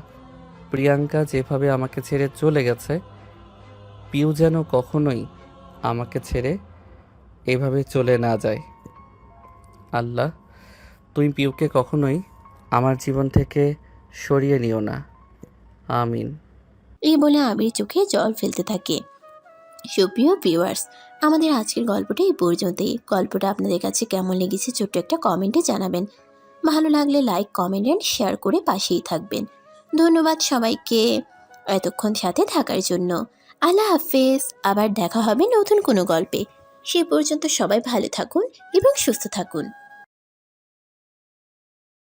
প্রিয়াঙ্কা যেভাবে আমাকে ছেড়ে চলে গেছে, পিউ যেন কখনোই আমাকে ছেড়ে এভাবে চলে না যায়। আল্লাহ, তুমি পিউকে কখনোই আমার জীবন থেকে সরিয়ে নিও না, আমিন। এই বলে আবির চোখে জল ফেলতে থাকে। সুপ্রিয় ভিউয়ার্স, আমাদের আজকের গল্পটা এই পর্যন্তই। গল্পটা আপনাদের কাছে কেমন লেগেছে ছোট্ট একটা কমেন্টে জানাবেন। ভালো লাগলে লাইক, কমেন্ট অ্যান্ড শেয়ার করে পাশেই থাকবেন। ধন্যবাদ সবাইকে এতক্ষণ সাথে থাকার জন্য। আল্লাহ হাফেজ। আবার দেখা হবে নতুন কোনো গল্পে। সে পর্যন্ত সবাই ভালো থাকুন এবং সুস্থ থাকুন।